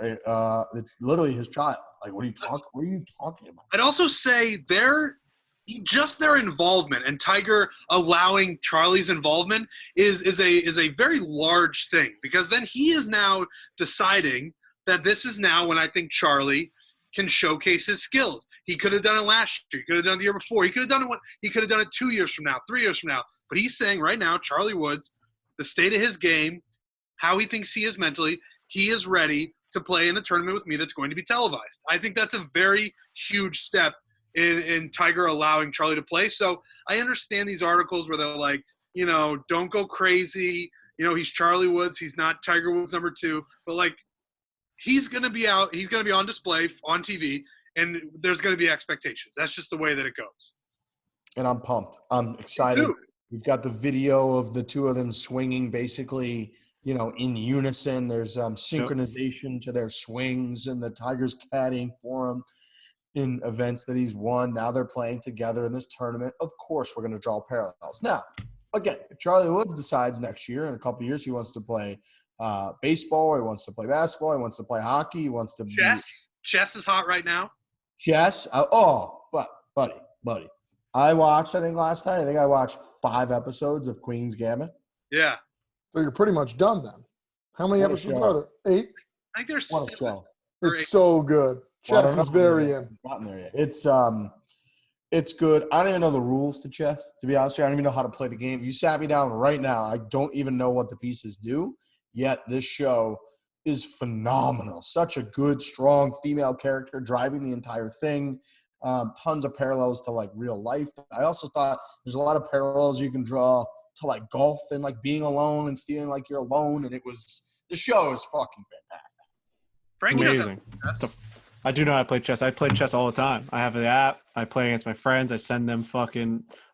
It's literally his child. Like, what are you talking about? I'd also say their involvement and Tiger allowing Charlie's involvement is a very large thing, because then he is now deciding that this is now when I think Charlie – can showcase his skills. He could have done it last year. He could have done it the year before. He could have done it 2 years from now, 3 years from now. But he's saying right now, Charlie Woods, the state of his game, how he thinks he is mentally, he is ready to play in a tournament with me that's going to be televised. I think that's a very huge step in Tiger allowing Charlie to play. So I understand these articles where they're like, you know, don't go crazy. You know, he's Charlie Woods. He's not Tiger Woods number 2. But, like, he's going to be out. He's going to be on display on TV, and there's going to be expectations. That's just the way that it goes. And I'm pumped. I'm excited. We've got the video of the two of them swinging basically, you know, in unison. There's synchronization to their swings, and the Tiger's caddying for him in events that he's won. Now they're playing together in this tournament. Of course, we're going to draw parallels. Now, again, if Charlie Woods decides next year, in a couple of years, he wants to play baseball, he wants to play basketball, he wants to play hockey, he wants to chess is hot right now. Chess, buddy, I watched, I think last night, I watched 5 episodes of Queen's Gambit. Yeah, so you're pretty much done then. How many episodes are there? 8? I think there's What a 7. show. It's so good. Chess is very in. Gotten there yet. It's good. I don't even know the rules to chess, to be honest with you. I don't even know how to play the game. If you sat me down right now, I don't even know what the pieces do. Yet this show is phenomenal. Such a good, strong female character driving the entire thing. Tons of parallels to, like, real life. I also thought there's a lot of parallels you can draw to, like, golf and, like, being alone and feeling like you're alone. And the show is fucking fantastic. Frankie amazing. I do know how to play chess. I play chess all the time. I have the app. I play against my friends. I send them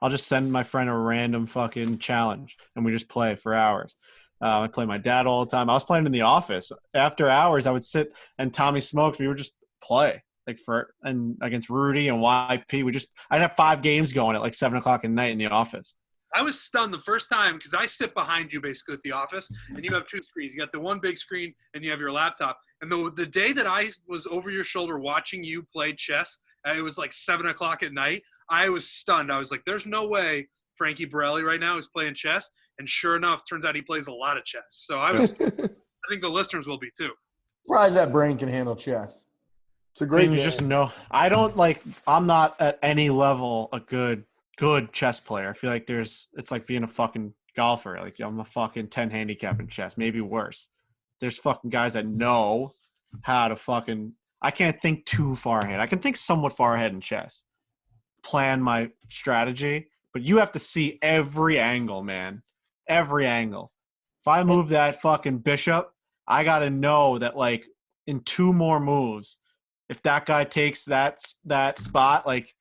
I'll just send my friend a random fucking challenge, and we just play for hours. I play my dad all the time. I was playing in the office. After hours, I would sit and Tommy smokes. We would just play. and against Rudy and YP. I'd have 5 games going at like 7:00 at night in the office. I was stunned the first time because I sit behind you basically at the office, and you have 2 screens. You got the one big screen, and you have your laptop. And the day that I was over your shoulder watching you play chess, it was like 7:00 at night. I was stunned. I was like, "There's no way Frankie Borelli right now is playing chess." And sure enough, turns out he plays a lot of chess. So I think the listeners will be too. Surprised that brain can handle chess. It's a great game. Just know I'm not at any level a good chess player. I feel like it's like being a fucking golfer. Like I'm a fucking 10 handicap in chess, maybe worse. There's fucking guys that know how to I can't think too far ahead. I can think somewhat far ahead in chess. Plan my strategy, but you have to see every angle, man. Every angle. If I move that fucking bishop, I got to know that like in 2 more moves, if that guy takes that spot, like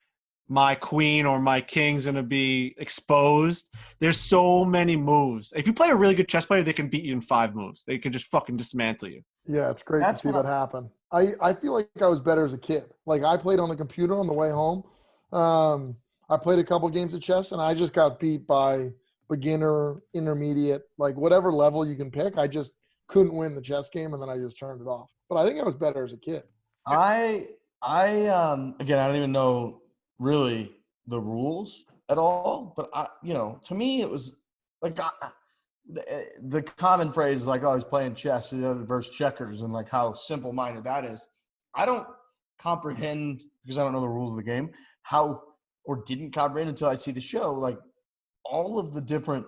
my queen or my king's going to be exposed. There's so many moves. If you play a really good chess player, they can beat you in 5 moves. They can just fucking dismantle you. Yeah, it's great to see that happen. I feel like I was better as a kid. Like I played on the computer on the way home. I played a couple games of chess, and I just got beat by beginner, intermediate, like whatever level you can pick. I just couldn't win the chess game, and then I just turned it off. But I think I was better as a kid. Again, I don't even know really the rules at all, but to me it was like the common phrase is like, oh, he's playing chess versus checkers, and like how simple-minded that is. I don't comprehend, because I don't know the rules of the game, or didn't comprehend until I see the show, like all of the different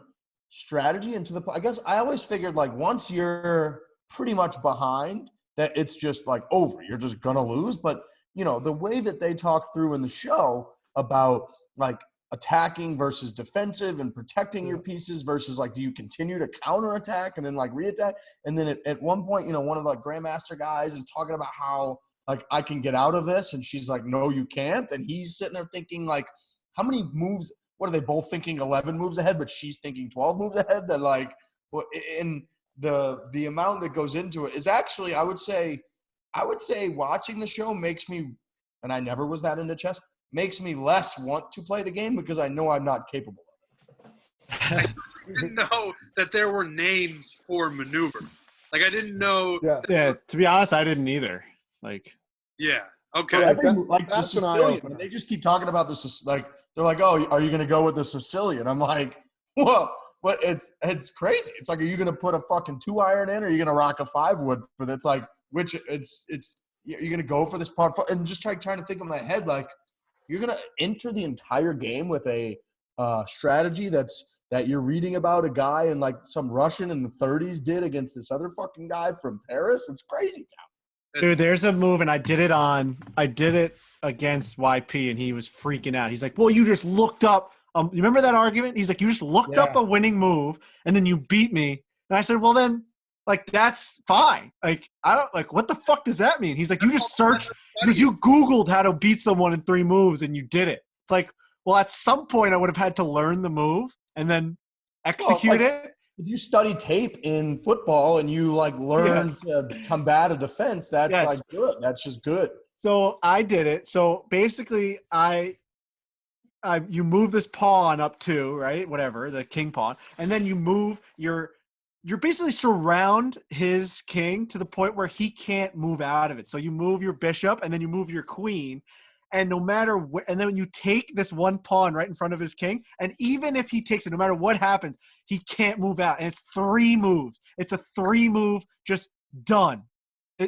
strategy I guess I always figured like once you're pretty much behind that it's just like over, you're just gonna lose. But the way that they talk through in the show about like attacking versus defensive and protecting your pieces versus like, do you continue to counterattack and then like reattack? And then at one point, one of the like grandmaster guys is talking about how like I can get out of this, and she's like, no, you can't. And he's sitting there thinking like, how many moves? What are they both thinking? 11 moves ahead, but she's thinking 12 moves ahead. That like, in the amount that goes into it is actually, I would say watching the show makes me, and I never was that into chess, makes me less want to play the game because I know I'm not capable of it. I didn't know that there were names for maneuver. Like I didn't know. Yes. Yeah, to be honest, I didn't either. Like, yeah. Okay. I think like the that's an Sicilian, eye-opener. they just keep talking about this. Like they're like, oh, are you going to go with the Sicilian? I'm like, whoa. But it's crazy. It's like, are you going to put a fucking 2-iron in, or are you going to rock a 5-wood for that's like, which you're going to go for this part and just trying to think in my head, like you're going to enter the entire game with a strategy that you're reading about a guy in like some Russian in the 30s did against this other fucking guy from Paris. It's crazy town. dude, there's a move, and I did it against YP, and he was freaking out. He's like, well, you just looked up. You remember that argument? He's like, you just looked up a winning move, and then you beat me. And I said, well, then, like, that's fine. Like, I don't, like, what the fuck does that mean? He's like, you just searched, because you Googled how to beat someone in 3 moves, and you did it. It's like, well, at some point, I would have had to learn the move and then execute it. If you study tape in football and you, like, learn to combat a defense, that's, like, good. That's just good. So I did it. So basically, you move this pawn up 2, right? Whatever, the king pawn, and then you move you're basically surround his king to the point where he can't move out of it. So you move your bishop, and then you move your queen, and no matter what, and then you take this one pawn right in front of his king, and even if he takes it, no matter what happens, he can't move out. And it's 3 moves. It's a 3-move, just done.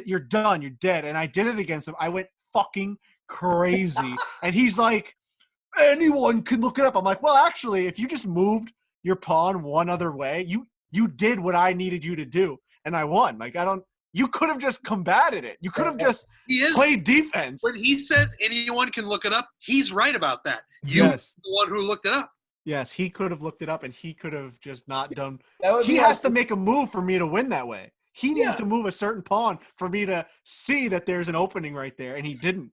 You're done. You're dead. And I did it against him. I went fucking crazy. And he's like, anyone can look it up. I'm like, well, actually, if you just moved your pawn one other way, you did what I needed you to do, and I won. Like, you could have just combated it. You could have just played defense. When he says anyone can look it up, he's right about that. You're the one who looked it up. Yes, he could have looked it up, and he could have just not done. He has to make a move for me to win that way. He needed to move a certain pawn for me to see that there's an opening right there, and he didn't.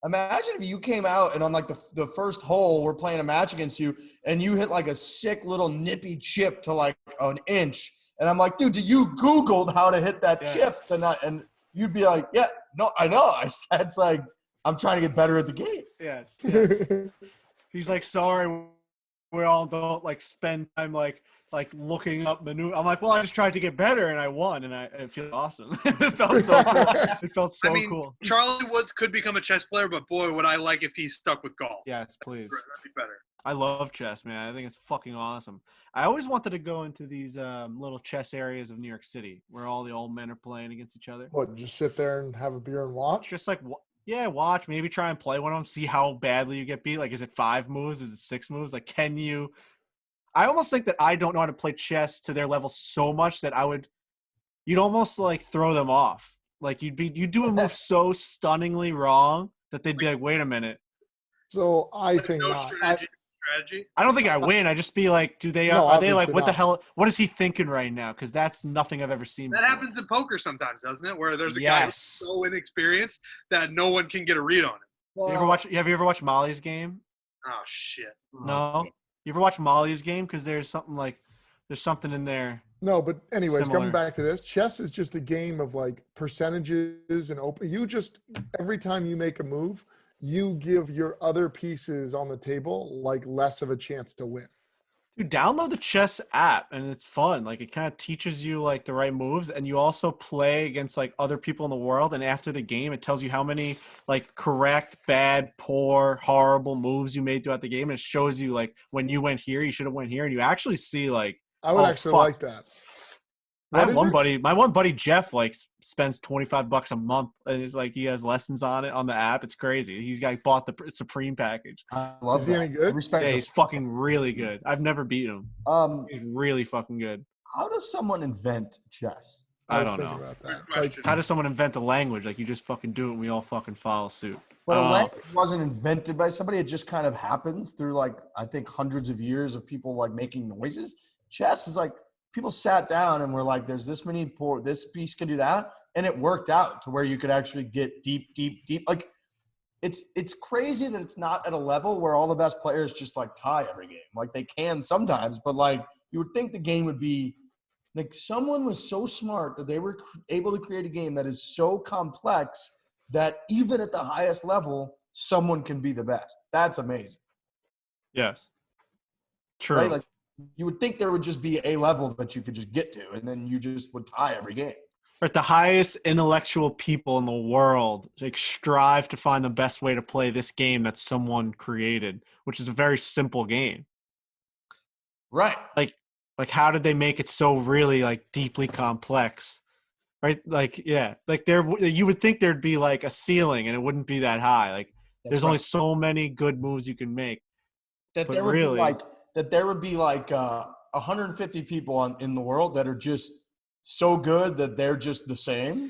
Imagine if you came out and on like the first hole, we're playing a match against you, and you hit like a sick little nippy chip to like an inch. And I'm like, dude, you Googled how to hit that chip tonight? And you'd be like, yeah, no, I know. That's like, I'm trying to get better at the game. Yes. He's like, sorry, we all don't like spend time like looking up maneuver. I'm like, well, I just tried to get better and I won, and it feels awesome. It felt so cool. It felt so cool. Charlie Woods could become a chess player, but boy, would I like if he stuck with golf. Yes, please. That'd be better. I love chess, man. I think it's fucking awesome. I always wanted to go into these little chess areas of New York City where all the old men are playing against each other. What, just sit there and have a beer and watch? Just like, watch. Maybe try and play one of them. See how badly you get beat. Like, is it 5 moves? Is it 6 moves? Like, can you? I almost think that I don't know how to play chess to their level so much that you'd almost like throw them off. Like you'd do a move so stunningly wrong that they'd be like, wait a minute. So I think no not. strategy. I don't think I win. I just be like, are they like, what the hell? What is he thinking right now? Because that's nothing I've ever seen That before. happens in poker sometimes, doesn't it? Where there's a guy who's so inexperienced that no one can get a read on him. Well, Have you ever watched Molly's Game? Oh shit. No. You ever watch Molly's Game? Because there's something in there. No, but anyways, Similar. coming back to this, chess is just a game of like percentages and open. Every time you make a move, you give your other pieces on the table like less of a chance to win. Dude, download the chess app and it's fun. Like it kind of teaches you like the right moves, and you also play against like other people in the world, and after the game it tells you how many like correct, bad, poor, horrible moves you made throughout the game, and it shows you like when you went here, you should have went here, and you actually see like I would actually like that. My one buddy Jeff like spends $25 a month, and it's like he has lessons on the app. It's crazy. He's bought the Supreme package. I love Is he that. any good? Yeah, he's fucking really good. I've never beaten him. He's really fucking good. How does someone invent chess? I was don't thinking know. about that. Good question. How does someone invent a language? Like you just fucking do it and we all fucking follow suit. But a language wasn't invented by somebody. It just kind of happens through like, I think hundreds of years of people like making noises. Chess is like, people sat down and were like, there's this piece can do that. And it worked out to where you could actually get deep. Like it's crazy that it's not at a level where all the best players just like tie every game. Like they can sometimes, but like you would think the game would be like someone was so smart that they were able to create a game that is so complex that even at the highest level, someone can be the best. That's amazing. Yes. True. Right? Like you would think there would just be a level that you could just get to, and then you just would tie every game. Right, the highest intellectual people in the world like strive to find the best way to play this game that someone created, which is a very simple game. Right. Like how did they make it so really like deeply complex? Right? Like yeah, like you would think there'd be like a ceiling and it wouldn't be that high. Like there's only so many good moves you can make. That there would be like 150 people in the world that are just so good that they're just the same.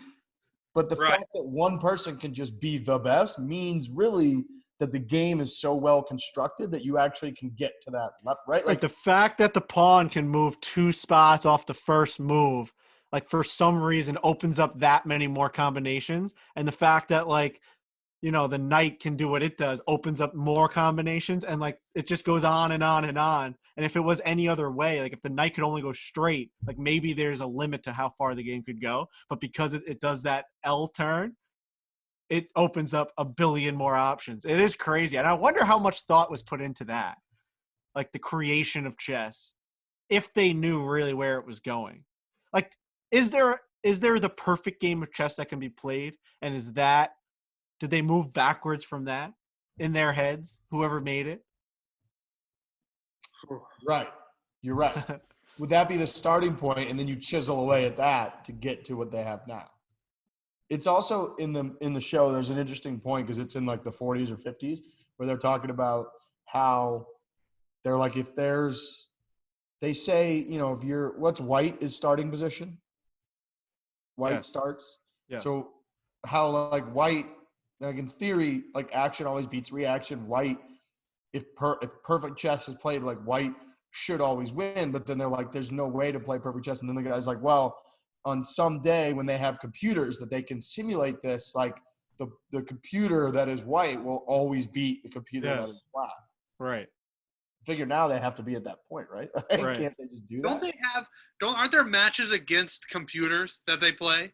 But the fact that one person can just be the best means really that the game is so well constructed that you actually can get to that level, right? Like the fact that the pawn can move 2 spots off the first move, like for some reason opens up that many more combinations. And the fact that like, you know, the knight can do what it does, opens up more combinations, and like it just goes on and on and on. And if it was any other way, like if the knight could only go straight, like maybe there's a limit to how far the game could go. But because it does that L turn, it opens up a billion more options. It is crazy. And I wonder how much thought was put into that, like the creation of chess, if they knew really where it was going. Like, is there the perfect game of chess that can be played? And did they move backwards from that in their heads, whoever made it? Right. You're right. Would that be the starting point, and then you chisel away at that to get to what they have now? It's also in the show, there's an interesting point because it's in like the 40s or 50s where they're talking about how they're like, they say, you know, what's white is starting position? White starts. Yeah. So how like white, like in theory, like action always beats reaction. White, if perfect chess is played, like white should always win. But then they're like, there's no way to play perfect chess. And then the guy's like, well, on some day when they have computers that they can simulate this, like the computer that is white will always beat the computer that is black. Right. Figure now they have to be at that point, right? Right. Can't they just do that? Aren't there matches against computers that they play?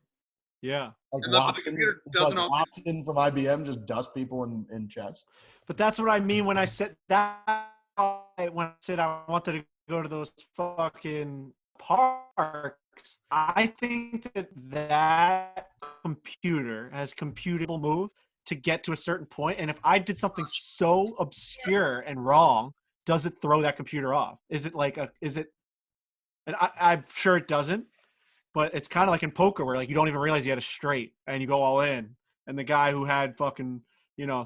Yeah. Like And the Watson, computer it's like doesn't always- Watson from IBM just dust people in chess. But that's what I mean when I said that. When I said I wanted to go to those fucking parks, I think that computer has computed a move to get to a certain point, and if I did something so obscure and wrong, does it throw that computer off? Is it like and I'm sure it doesn't, but it's kind of like in poker where like you don't even realize you had a straight and you go all in, and the guy who had fucking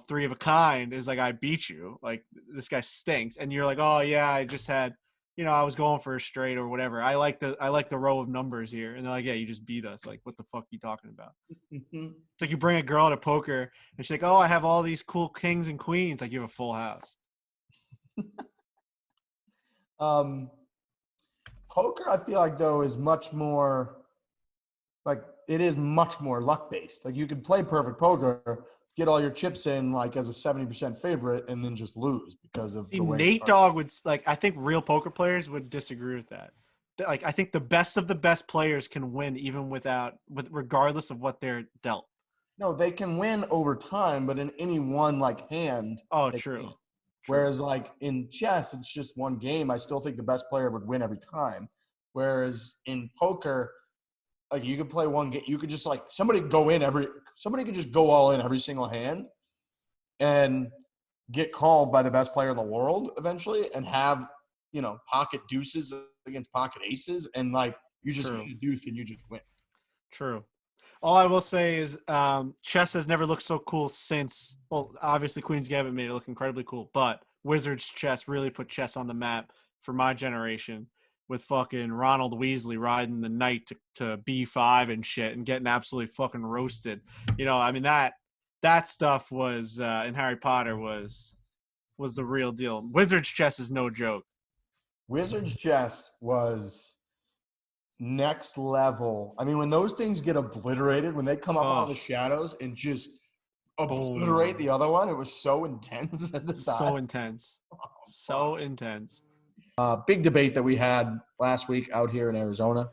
three of a kind is like, I beat you, like this guy stinks, and you're like, oh yeah, I just had I was going for a straight or whatever. I like the row of numbers here, and they're like, yeah, you just beat us. Like, what the fuck are you talking about? It's like you bring a girl to poker and she's like, oh, I have all these cool kings and queens. Like, you have a full house. Poker, I feel like, though, is much more like it is much more luck based. Like, you could play perfect poker, get all your chips in like as a 70% favorite, and then just lose because of the way Nate Dogg would I think real poker players would disagree with that. Like, I think the best of the best players can win even regardless of what they're dealt. No, they can win over time, but in any one like hand. Oh, they true. can't. Whereas like in chess, it's just one game. I still think the best player would win every time. Whereas in poker, like you could play one game, you could just like somebody could just go all in every single hand and get called by the best player in the world eventually and have, pocket deuces against pocket aces. And like, you just hit a deuce and you just win. True. All I will say is chess has never looked so cool since, well, obviously Queen's Gambit made it look incredibly cool, but Wizards chess really put chess on the map for my generation with fucking Ronald Weasley riding the knight to B5 and shit and getting absolutely fucking roasted. I mean, that stuff was in Harry Potter was the real deal. Wizards chess is no joke. Wizards chess was next level. I mean, when those things get obliterated, when they come up out of the shadows and just obliterate the other one, it was so intense at the time. So intense. So intense. Big debate that we had last week out here in Arizona.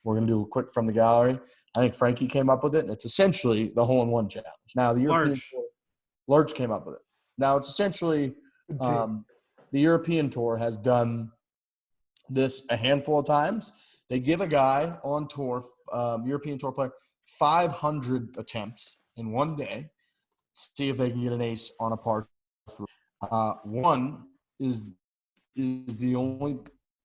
We're going to do a quick from the gallery. I think Frankie came up with it, and it's essentially the hole-in-one challenge. Now, the European Tour, Lurch came up with it. Now, it's essentially the European Tour has done this a handful of times. They give a guy on tour, European Tour player, 500 attempts in one day to see if they can get an ace on a par 3. One is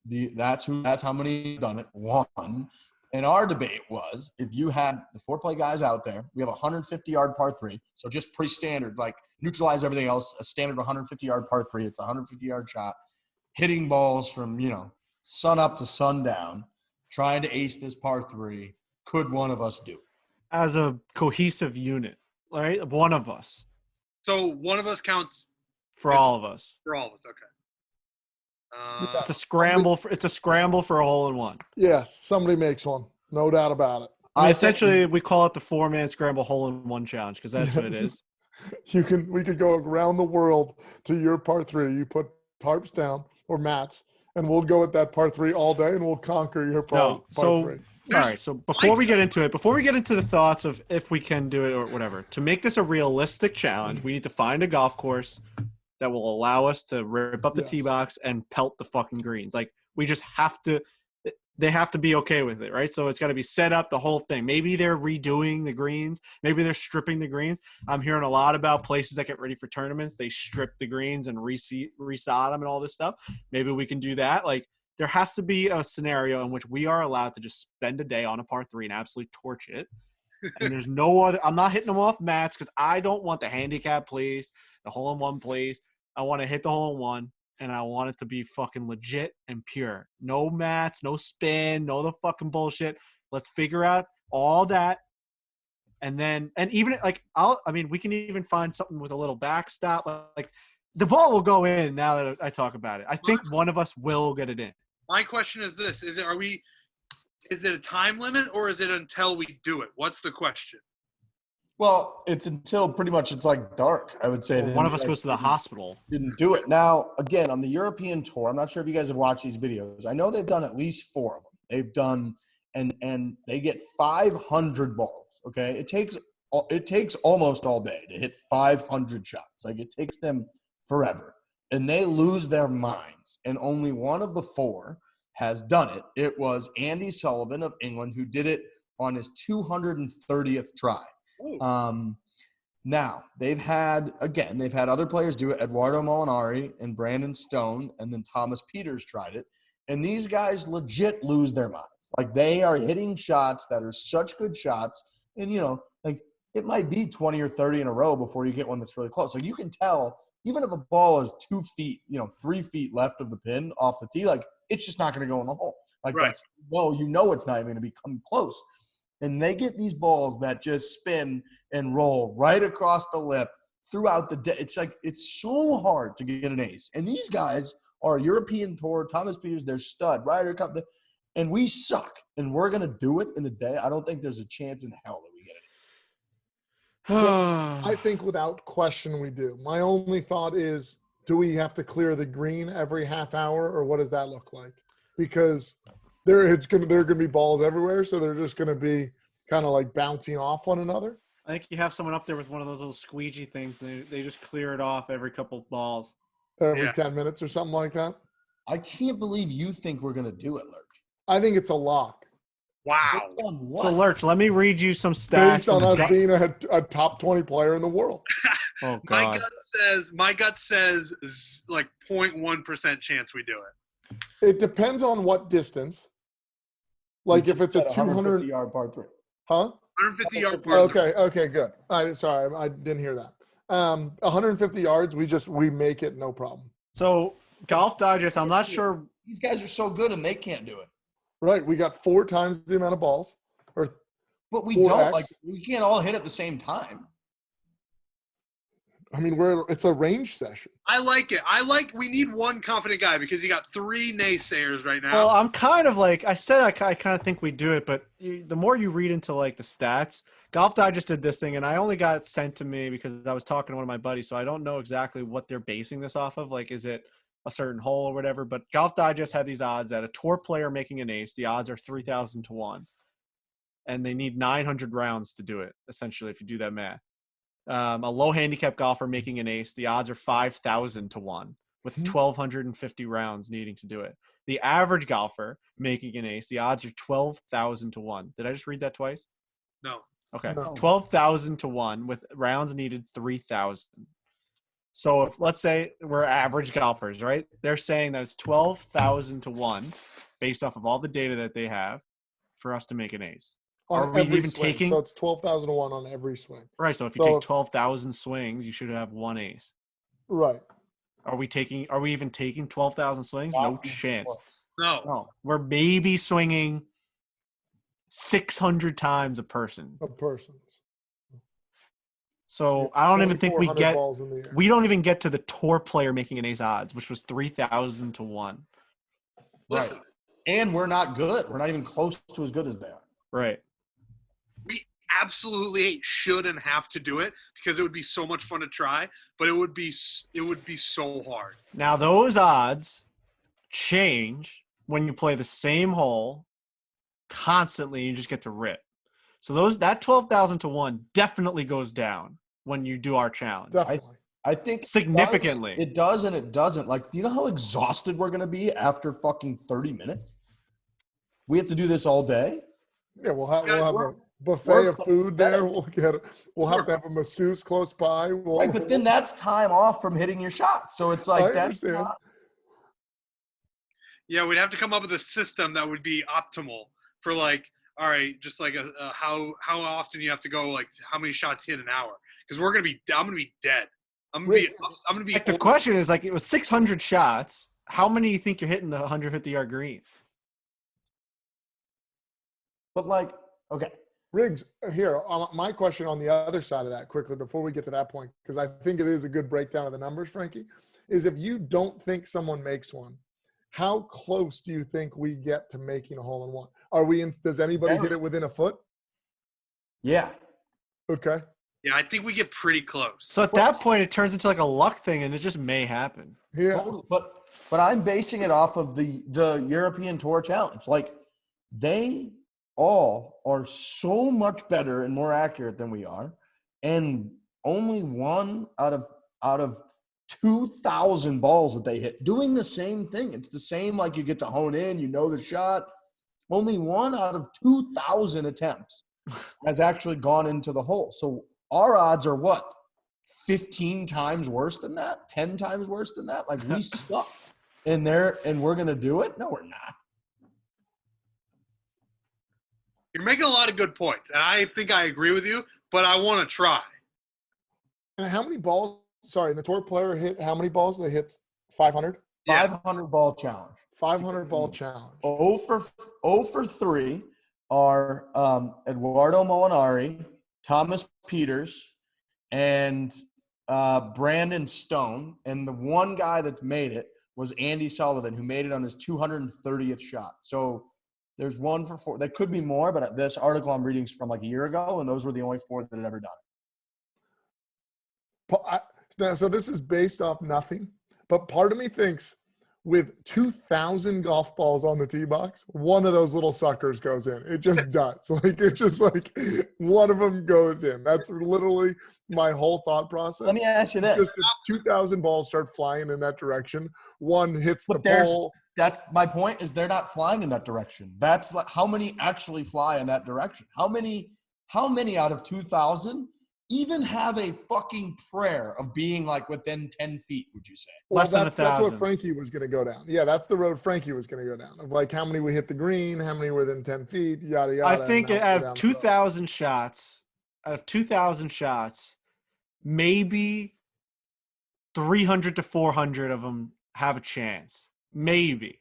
that's how many have done it. One. And our debate was, if you had the 4-play guys out there, we have a 150-yard par 3, so just pretty standard, like neutralize everything else, a standard 150-yard par 3. It's a 150-yard shot, hitting balls from, sun up to sundown, trying to ace this par 3. Could one of us do it? As a cohesive unit, right? One of us. So one of us counts for all of us. For all of us, okay. It's a scramble. It's a scramble for a hole-in-one. Yes, somebody makes one, no doubt about it. Essentially, we call it the 4-man scramble hole-in-one challenge because that's what it is. We could go around the world to your par 3. You put tarps down or mats, and we'll go at that par 3 all day, and we'll conquer your par 3. All right. So before we get into the thoughts of if we can do it or whatever, to make this a realistic challenge, we need to find a golf course that will allow us to rip up the tee box and pelt the fucking greens. Like, we just have to – they have to be okay with it, right? So it's got to be set up, the whole thing. Maybe they're redoing the greens. Maybe they're stripping the greens. I'm hearing a lot about places that get ready for tournaments. They strip the greens and resod them and all this stuff. Maybe we can do that. Like, there has to be a scenario in which we are allowed to just spend a day on a par 3 and absolutely torch it. And there's no other – I'm not hitting them off mats because I don't want the handicap place, the hole-in-one place. I want to hit the hole-in-one, and I want it to be fucking legit and pure. No mats, no spin, no the fucking bullshit. Let's figure out all that. And then – and even like we can even find something with a little backstop. Like the ball will go in now that I talk about it. I think one of us will get it in. My question is this. Is it a time limit or is it until we do it? What's the question? Well, it's until pretty much it's like dark, I would say. Well, one of us goes to the hospital. Didn't do it. Now, again, on the European Tour, I'm not sure if you guys have watched these videos. I know they've done at least 4 of them. They've done and they get 500 balls. Okay, it takes almost all day to hit 500 shots. Like, it takes them forever, and they lose their minds. And only one of the four has done it. It was Andy Sullivan of England, who did it on his 230th try. Now, they've had other players do it. Eduardo Molinari and Brandon Stone, and then Thomas Peters tried it. And these guys legit lose their minds. Like, they are hitting shots that are such good shots. And, like, it might be 20 or 30 in a row before you get one that's really close. So you can tell, even if a ball is 2 feet, 3 feet left of the pin off the tee, like, it's just not going to go in the hole. Like, right. it's not even going to become close. And they get these balls that just spin and roll right across the lip throughout the day. It's like, it's so hard to get an ace. And these guys are European Tour, Thomas Peters, they're stud, Ryder Cup, and we suck. And we're going to do it in a day. I don't think there's a chance in hell that we get it. I think without question we do. My only thought is, do we have to clear the green every half hour, or what does that look like? Because there are going to be balls everywhere, so they're just going to be kind of like bouncing off one another. I think you have someone up there with one of those little squeegee things. They just clear it off every couple of balls. Every 10 minutes or something like that. I can't believe you think we're going to do it, Lurch. I think it's a lock. Wow. So, Lurch, let me read you some stats. Based on us being a top 20 player in the world. Oh, God. My gut says like 0.1% chance we do it. It depends on what distance. Like, if it's a 200-yard par 3. Huh? 150-yard par 3. Okay, good. Sorry, I didn't hear that. 150 yards, we make it no problem. So, Golf Digest, I'm not sure. These guys are so good, and they can't do it. Right, we got 4 times the amount of balls. But we 4X. don't. Like, we can't all hit at the same time. I mean, it's a range session. I like it. We need one confident guy because you got 3 naysayers right now. Well, I'm kind of like, I said I kind of think we do it, but the more you read into, like, the stats, Golf Digest did this thing, and I only got it sent to me because I was talking to one of my buddies, so I don't know exactly what they're basing this off of. Like, is it a certain hole or whatever? But Golf Digest had these odds that a tour player making an ace, the odds are 3,000 to 1. And they need 900 rounds to do it, essentially, if you do that math. A low handicap golfer making an ace, the odds are 5,000 to 1, with 1,250 rounds needing to do it. The average golfer making an ace, the odds are 12,000 to 1. Did I just read that twice? No. Okay. No. 12,000 to 1 with rounds needed 3,000. So if, let's say we're average golfers, right? They're saying that it's 12,000 to 1 based off of all the data that they have for us to make an ace. On Are we every even swing. taking? So it's 12,000 to 1 on every swing. Right. So if you take 12,000 swings, you should have 1 ace. Right. Are we even taking 12,000 swings? No chance. No. We're maybe swinging 600 times a person. A person's. So I don't even think we 2,400 balls in the air. we don't even get to the tour player making an ace odds, which was 3,000 to 1. Listen, Right. And we're not good. We're not even close to as good as they are. Right. we absolutely should and have to do it because it would be so much fun to try, but it would be so hard. Now those odds change when you play the same hole constantly. You just get to rip. So that 12,000 to 1 definitely goes down when you do our challenge. Definitely. I think Significantly. it does and it doesn't. Like, do you know how exhausted we're going to be after fucking 30 minutes? We have to do this all day? Yeah, we'll have a buffet we're of food there. We'll have to have a masseuse close by. Right, but then that's time off from hitting your shot. So it's like I that's understand. not, Yeah, we'd have to come up with a system that would be optimal for, like, all right, just like a how often you have to go, like how many shots hit an hour, because I'm gonna be dead. I'm gonna be. Like the question is, like, it was 600 shots. How many do you think you're hitting the 150-yard green? but like, okay. Riggs, here, my question on the other side of that quickly before we get to that point, because I think it is a good breakdown of the numbers, Frankie, is if you don't think someone makes one, how close do you think we get to making a hole-in-one? Does anybody hit it within a foot? Yeah. Okay. Yeah, I think we get pretty close. So at that point, it turns into like a luck thing, and it just may happen. Yeah. But I'm basing it off of the European Tour Challenge. Like, they all are so much better and more accurate than we are, and only one out of 2,000 balls that they hit doing the same thing. It's the same, like you get to hone in, you know the shot. Only one out of 2,000 attempts has actually gone into the hole. So our odds are what? 15 times worse than that? 10 times worse than that? Like, we suck. And we're going to do it? No, we're not. You're making a lot of good points, and I think I agree with you, but I want to try. And how many balls? Sorry, the tour player hit how many balls? They hit 500? 500 ball challenge. 500 ball challenge. 0 for 3 are Eduardo Molinari, Thomas Peters, and Brandon Stone. And the one guy that's made it was Andy Sullivan, who made it on his 230th shot. So there's 1 for 4. There could be more, but this article I'm reading is from like a year ago, and those were the only 4 that had ever done it. So this is based off nothing, but part of me thinks with 2,000 golf balls on the tee box, one of those little suckers goes in. It just does. Like, it's just like one of them goes in. That's literally my whole thought process. Let me ask you this. Just 2,000 balls start flying in that direction. One hits the pole. That's my point, is they're not flying in that direction. That's like how many actually fly in that direction. How many out of 2,000 even have a fucking prayer of being like within 10 feet, would you say? Well, Less than 1,000. That's what Frankie was going to go down. Yeah, that's the road Frankie was going to go down. Of like how many we hit the green, how many were within 10 feet, yada, yada. I think out of 2,000 shots, maybe 300 to 400 of them have a chance. Maybe.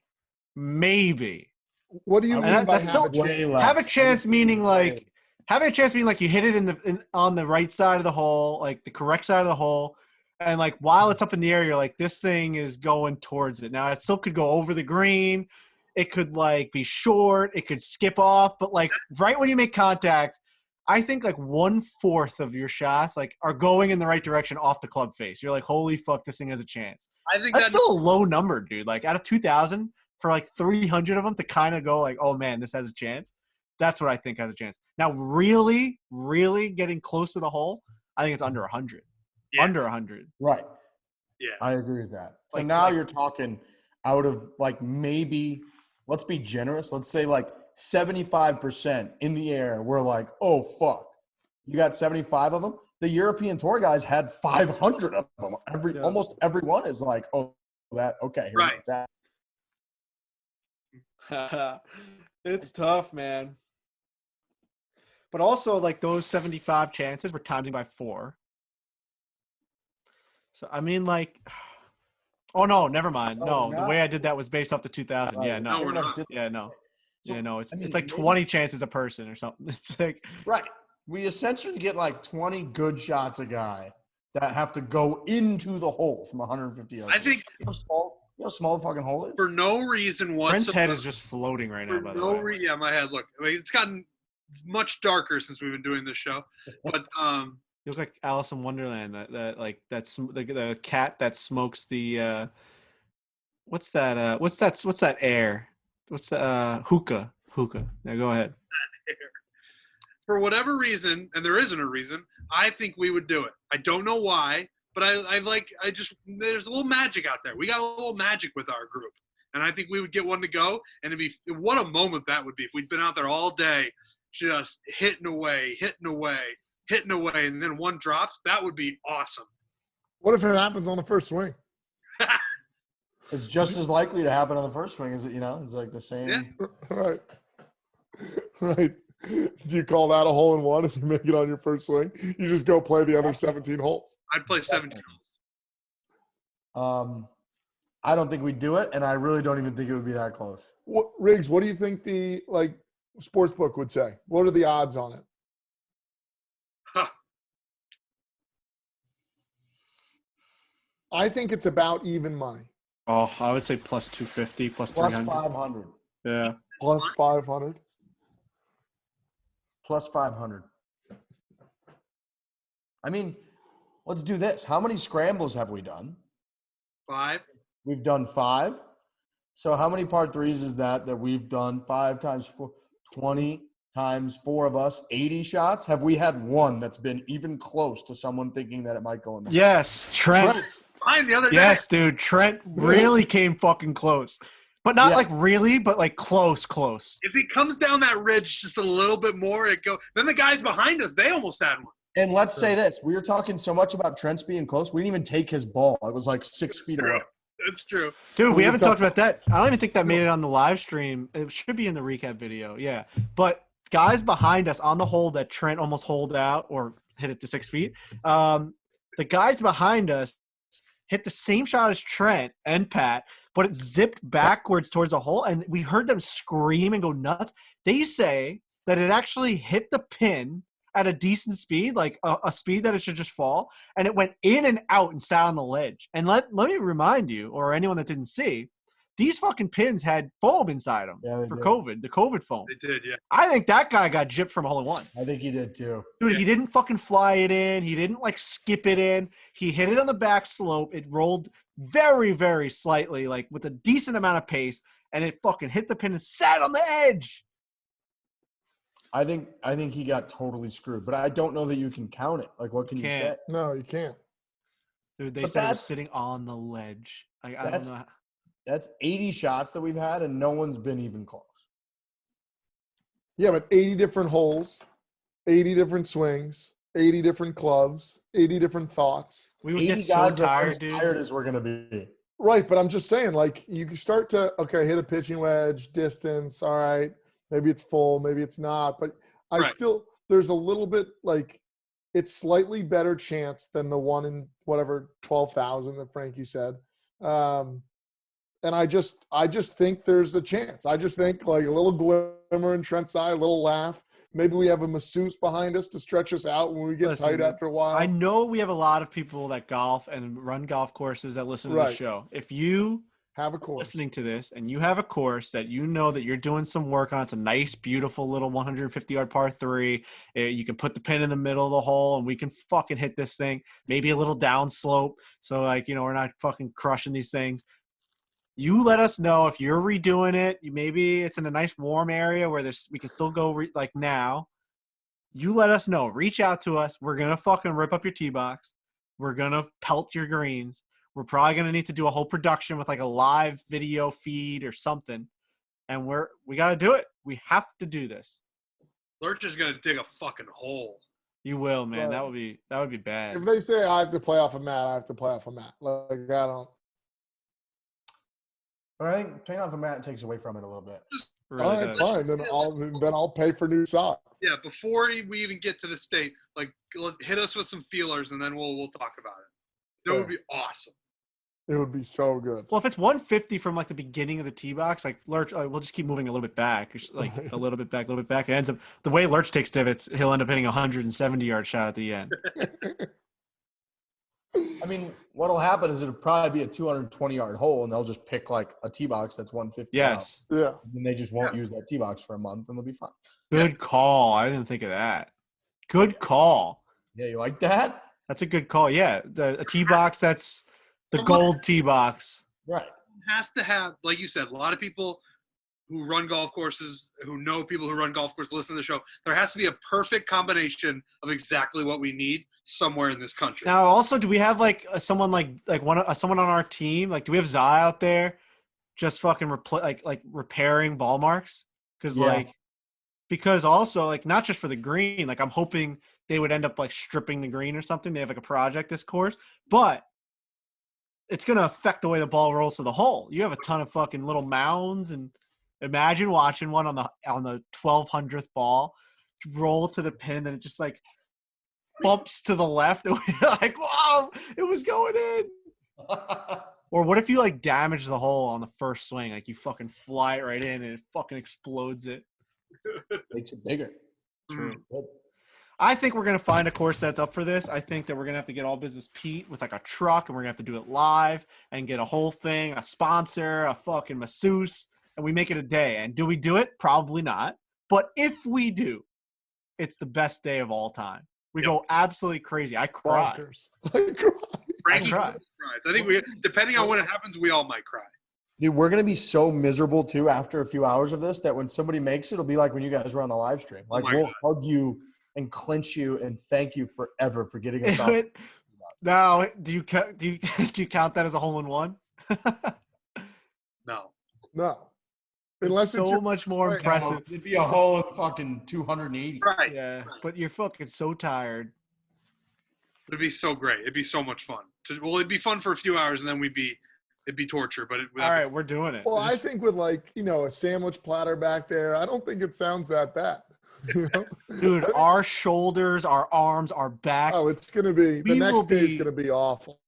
What do you mean by that's still way less? have a chance, meaning like having a chance meaning like you hit it on the right side of the hole, like the correct side of the hole, and like while it's up in the air, you're like, this thing is going towards it. Now it still could go over the green, it could like be short, it could skip off, but like right when you make contact, I think like 1/4 of your shots like are going in the right direction off the club face. You're like, holy fuck, this thing has a chance. I think That's still a low number, dude. Like out of 2,000 for like 300 of them to kind of go like, oh man, this has a chance. That's what I think has a chance. Now, really, really getting close to the hole, I think it's under 100. Yeah. Under 100. Right. Yeah. I agree with that. So Like- now like- you're talking out of like maybe, let's be generous. Let's say like 75% in the air. We're like, oh, fuck. You got 75 of them? The European Tour guys had 500 of them. Almost everyone is like, oh, that, okay. Here Right. It's tough, man. But also, like, those 75 chances were timing by 4. So, I mean, like – oh, no, never mind. Oh, No, the way I did that was based off the 2,000. Yeah, no. No, we're not. Yeah, no. So, Yeah, no. It's I mean, like maybe- 20 chances a person or something. It's like – Right. We essentially get like 20 good shots a guy that have to go into the hole from 150 yards. I think You know how small the fucking hole is? for no reason Brent's whatsoever. head is just floating right now, For by the no way. reason. Yeah, my head. Look, I mean, it's gotten much darker since we've been doing this show. But You look like Alice in Wonderland. That's the cat that smokes the what's that? What's that air? What's the hookah? Hookah. Now go ahead. for whatever reason, and there isn't a reason, I think we would do it. I don't know why, but there's a little magic out there. We got a little magic with our group. And I think we would get one to go, and what a moment that would be if we'd been out there all day just hitting away, and then one drops. That would be awesome. What if it happens on the first swing? It's just as likely to happen on the first swing as it's like the same. Yeah. Right. Right. Do you call that a hole in one if you make it on your first swing? You just go play the other 17 holes. I'd play 17 holes. I don't think we'd do it, and I really don't even think it would be that close. Riggs, what do you think the sports book would say? What are the odds on it? Huh. I think it's about even money. Oh, I would say plus 250, plus Plus 300. 500. Yeah. Plus 500. Plus 500. I mean, let's do this. How many scrambles have we done? 5. We've done 5. So how many par 3s is that we've done? 5 times 4, 20, times 4 of us, 80 shots. Have we had one that's been even close to someone thinking that it might go in the hole? Yes, Trent. Fine, the other day. Yes, dude. Trent really came fucking close. But not like really, but like close. If he comes down that ridge just a little bit more, it go. Then the guys behind us, they almost had one. And let's say this. We were talking so much about Trent's being close. We didn't even take his ball. It was like 6 feet away. That's true. Dude, we haven't talked about that. I don't even think that made it on the live stream. It should be in the recap video. Yeah. But guys behind us on the hole that Trent almost holed out or hit it to 6 feet, the guys behind us hit the same shot as Trent and Pat, but it zipped backwards towards the hole, and we heard them scream and go nuts. They say that it actually hit the pin at a decent speed, like a speed that it should just fall, and it went in and out and sat on the ledge. And let me remind you, or anyone that didn't see, these fucking pins had foam inside them for COVID, the COVID foam. They did, yeah. I think that guy got gypped from a hole in one. I think he did too. Dude, he didn't fucking fly it in. He didn't like skip it in. He hit it on the back slope. It rolled very, very slightly, like with a decent amount of pace, and it fucking hit the pin and sat on the edge. I think he got totally screwed, but I don't know that you can count it. Like, what can you say? No, you can't. Dude, they said it was sitting on the ledge. I don't know. That's 80 shots that we've had, and no one's been even close. Yeah, but 80 different holes, 80 different swings, 80 different clubs, 80 different thoughts. We would 80 get so guys tired, are as tired as we're going to be. Right, but I'm just saying, like, you can start to, okay, hit a pitching wedge, distance, all right, maybe it's full, maybe it's not, but there's a little bit, like, it's slightly better chance than the one in whatever 12,000 that Frankie said. And I just think there's a chance. I just think like a little glimmer in Trent's eye, a little laugh. Maybe we have a masseuse behind us to stretch us out when we get tight after a while. I know we have a lot of people that golf and run golf courses that listen to the show. If you have a course listening to this and you have a course that you know that you're doing some work on, it's a nice, beautiful little 150-yard par 3. You can put the pin in the middle of the hole and we can fucking hit this thing. Maybe a little down slope. So like, you know, we're not fucking crushing these things. You let us know if you're redoing it. Maybe it's in a nice warm area where we can still go like now. You let us know. Reach out to us. We're going to fucking rip up your tee box. We're going to pelt your greens. We're probably going to need to do a whole production with like a live video feed or something. And we got to do it. We have to do this. Lurch is going to dig a fucking hole. You will, man. That would be bad. If they say I have to play off a mat, I have to play off a mat. Like I don't. But I think playing off a mat takes away from it a little bit. Really all right, fine. Then I'll pay for new socks. Yeah, before we even get to the state, like hit us with some feelers, and then we'll talk about it. That would be awesome. It would be so good. Well, if it's 150 from like the beginning of the tee box, like Lurch, we'll just keep moving a little bit back, like a little bit back, a little bit back. It ends up the way Lurch takes divots, he'll end up hitting a 170-yard shot at the end. I mean, what'll happen is it'll probably be a 220-yard hole, and they'll just pick like a tee box that's 150. Yes. Out. Yeah. And they just won't use that tee box for a month, and they'll be fine. Good call. I didn't think of that. Good call. Yeah, you like that? That's a good call. Yeah, a tee box that's the gold tee box. Right. Has to have, like you said, a lot of people who run golf courses, who know people who run golf courses, listen to the show. There has to be a perfect combination of exactly what we need somewhere in this country. Now, also, do we have like someone someone on our team? Like, do we have Zai out there just fucking repairing ball marks? Because also like not just for the green. Like I'm hoping they would end up like stripping the green or something. They have like a project this course, but it's gonna affect the way the ball rolls to the hole. You have a ton of fucking little mounds, and imagine watching one on the 1200th ball roll to the pin, and it just like bumps to the left, and we're like, wow, it was going in. Or what if you like damage the hole on the first swing? Like you fucking fly it right in and it fucking explodes it. Makes it bigger. True. I think we're going to find a course that's up for this. I think that we're going to have to get All Business Pete with like a truck, and we're going to have to do it live and get a whole thing, a sponsor, a fucking masseuse, and we make it a day. And do we do it? Probably not. But if we do, it's the best day of all time. We go absolutely crazy. I cry. I cry. Frankie cry. cries. I think depending on when it happens, we all might cry. Dude, we're gonna be so miserable too after a few hours of this that when somebody makes it, it'll be like when you guys were on the live stream. Like my we'll God. hug you and clench you and thank you forever for getting us off. Now, do you do you count that as a hole in one? No. No. Unless it's so your much more swing. impressive. It'd be a hole in fucking 280. Right. Yeah, but you're fucking so tired. It'd be so great. It'd be so much fun. Well, it'd be fun for a few hours, and then it'd be torture. But All right, we're doing it. Well, I think with a sandwich platter back there, I don't think it sounds that bad. You know? Dude, our shoulders, our arms, our backs, Oh, it's gonna be the We will next day is be- gonna be awful.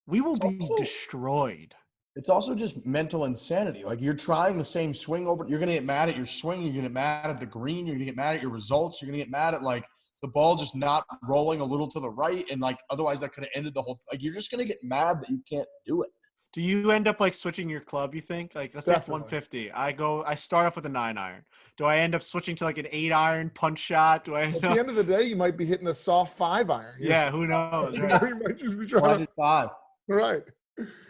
we will be Also- destroyed. It's also just mental insanity. Like you're trying the same swing over. You're gonna get mad at your swing. You're gonna get mad at the green. You're gonna get mad at your results. You're gonna get mad at like the ball just not rolling a little to the right, and like otherwise that could have ended the whole. Like you're just gonna get mad that you can't do it. Do you end up like switching your club, you think? Like let's say it's Definitely. 150. I start off with a 9-iron. Do I end up switching to like an 8-iron punch shot? Do I At end the up, end of the day, you might be hitting a soft 5-iron. yeah, who knows? You Right? know, you might just be trying Blinded to, five. right.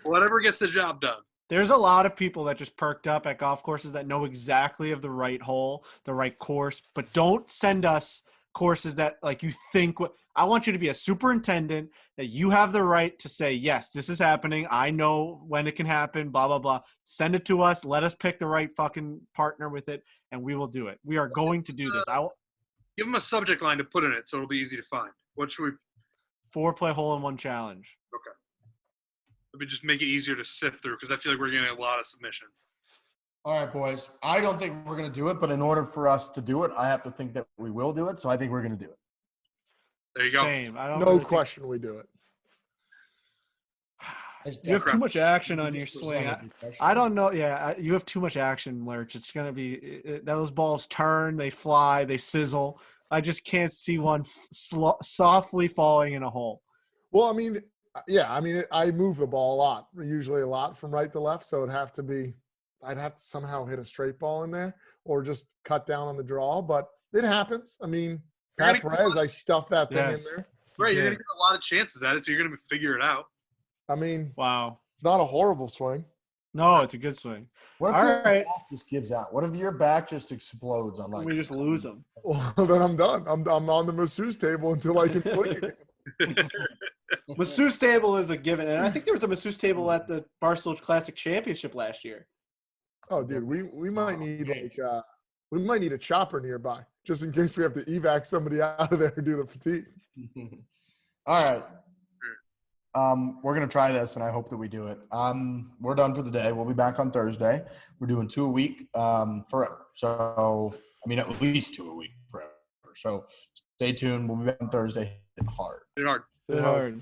whatever gets the job done. There's a lot of people that just perked up at golf courses that know exactly of the right hole, the right course, but don't send us courses that like you think. I want you to be a superintendent that you have the right to say, yes, this is happening. I know when it can happen, blah, blah, blah. Send it to us. Let us pick the right fucking partner with it, and we will do it. We are going to do this. Give them a subject line to put in it, so it'll be easy to find. What should we? 4-play hole-in-one challenge. Okay. Let me just make it easier to sift through because I feel like we're getting a lot of submissions. All right, boys. I don't think we're gonna do it, but in order for us to do it, I have to think that we will do it. So I think we're gonna do it. There you go. Same. I don't No really think- question we do it. You have too much action on your swing. I don't know. Yeah, you have too much action, Lurch. It's going to be those balls turn, they fly, they sizzle. I just can't see one softly falling in a hole. Well, I mean, yeah, I mean, I move the ball a lot, usually a lot from right to left. So I'd have to somehow hit a straight ball in there or just cut down on the draw. But it happens. I mean, Pat Perez, I stuffed that thing Yes. in there. Right, you're did. gonna get a lot of chances at it, so you're gonna figure it out. I mean, Wow. it's not a horrible swing. No, it's a good swing. What if All your right. back just gives out? What if your back just explodes on like? We just lose them. Well, then I'm done. I'm on the masseuse table until I can swing again. Masseuse table is a given. And I think there was a masseuse table at the Barstool Classic Championship last year. Oh, dude, we might need we might need a chopper nearby just in case we have to evac somebody out of there due to fatigue. All right. We're gonna try this, and I hope that we do it. We're done for the day. We'll be back on Thursday. We're doing 2 a week forever. So, I mean, at least 2 a week forever. So, stay tuned. We'll be back on Thursday. Hit hard. Hit hard. Hard.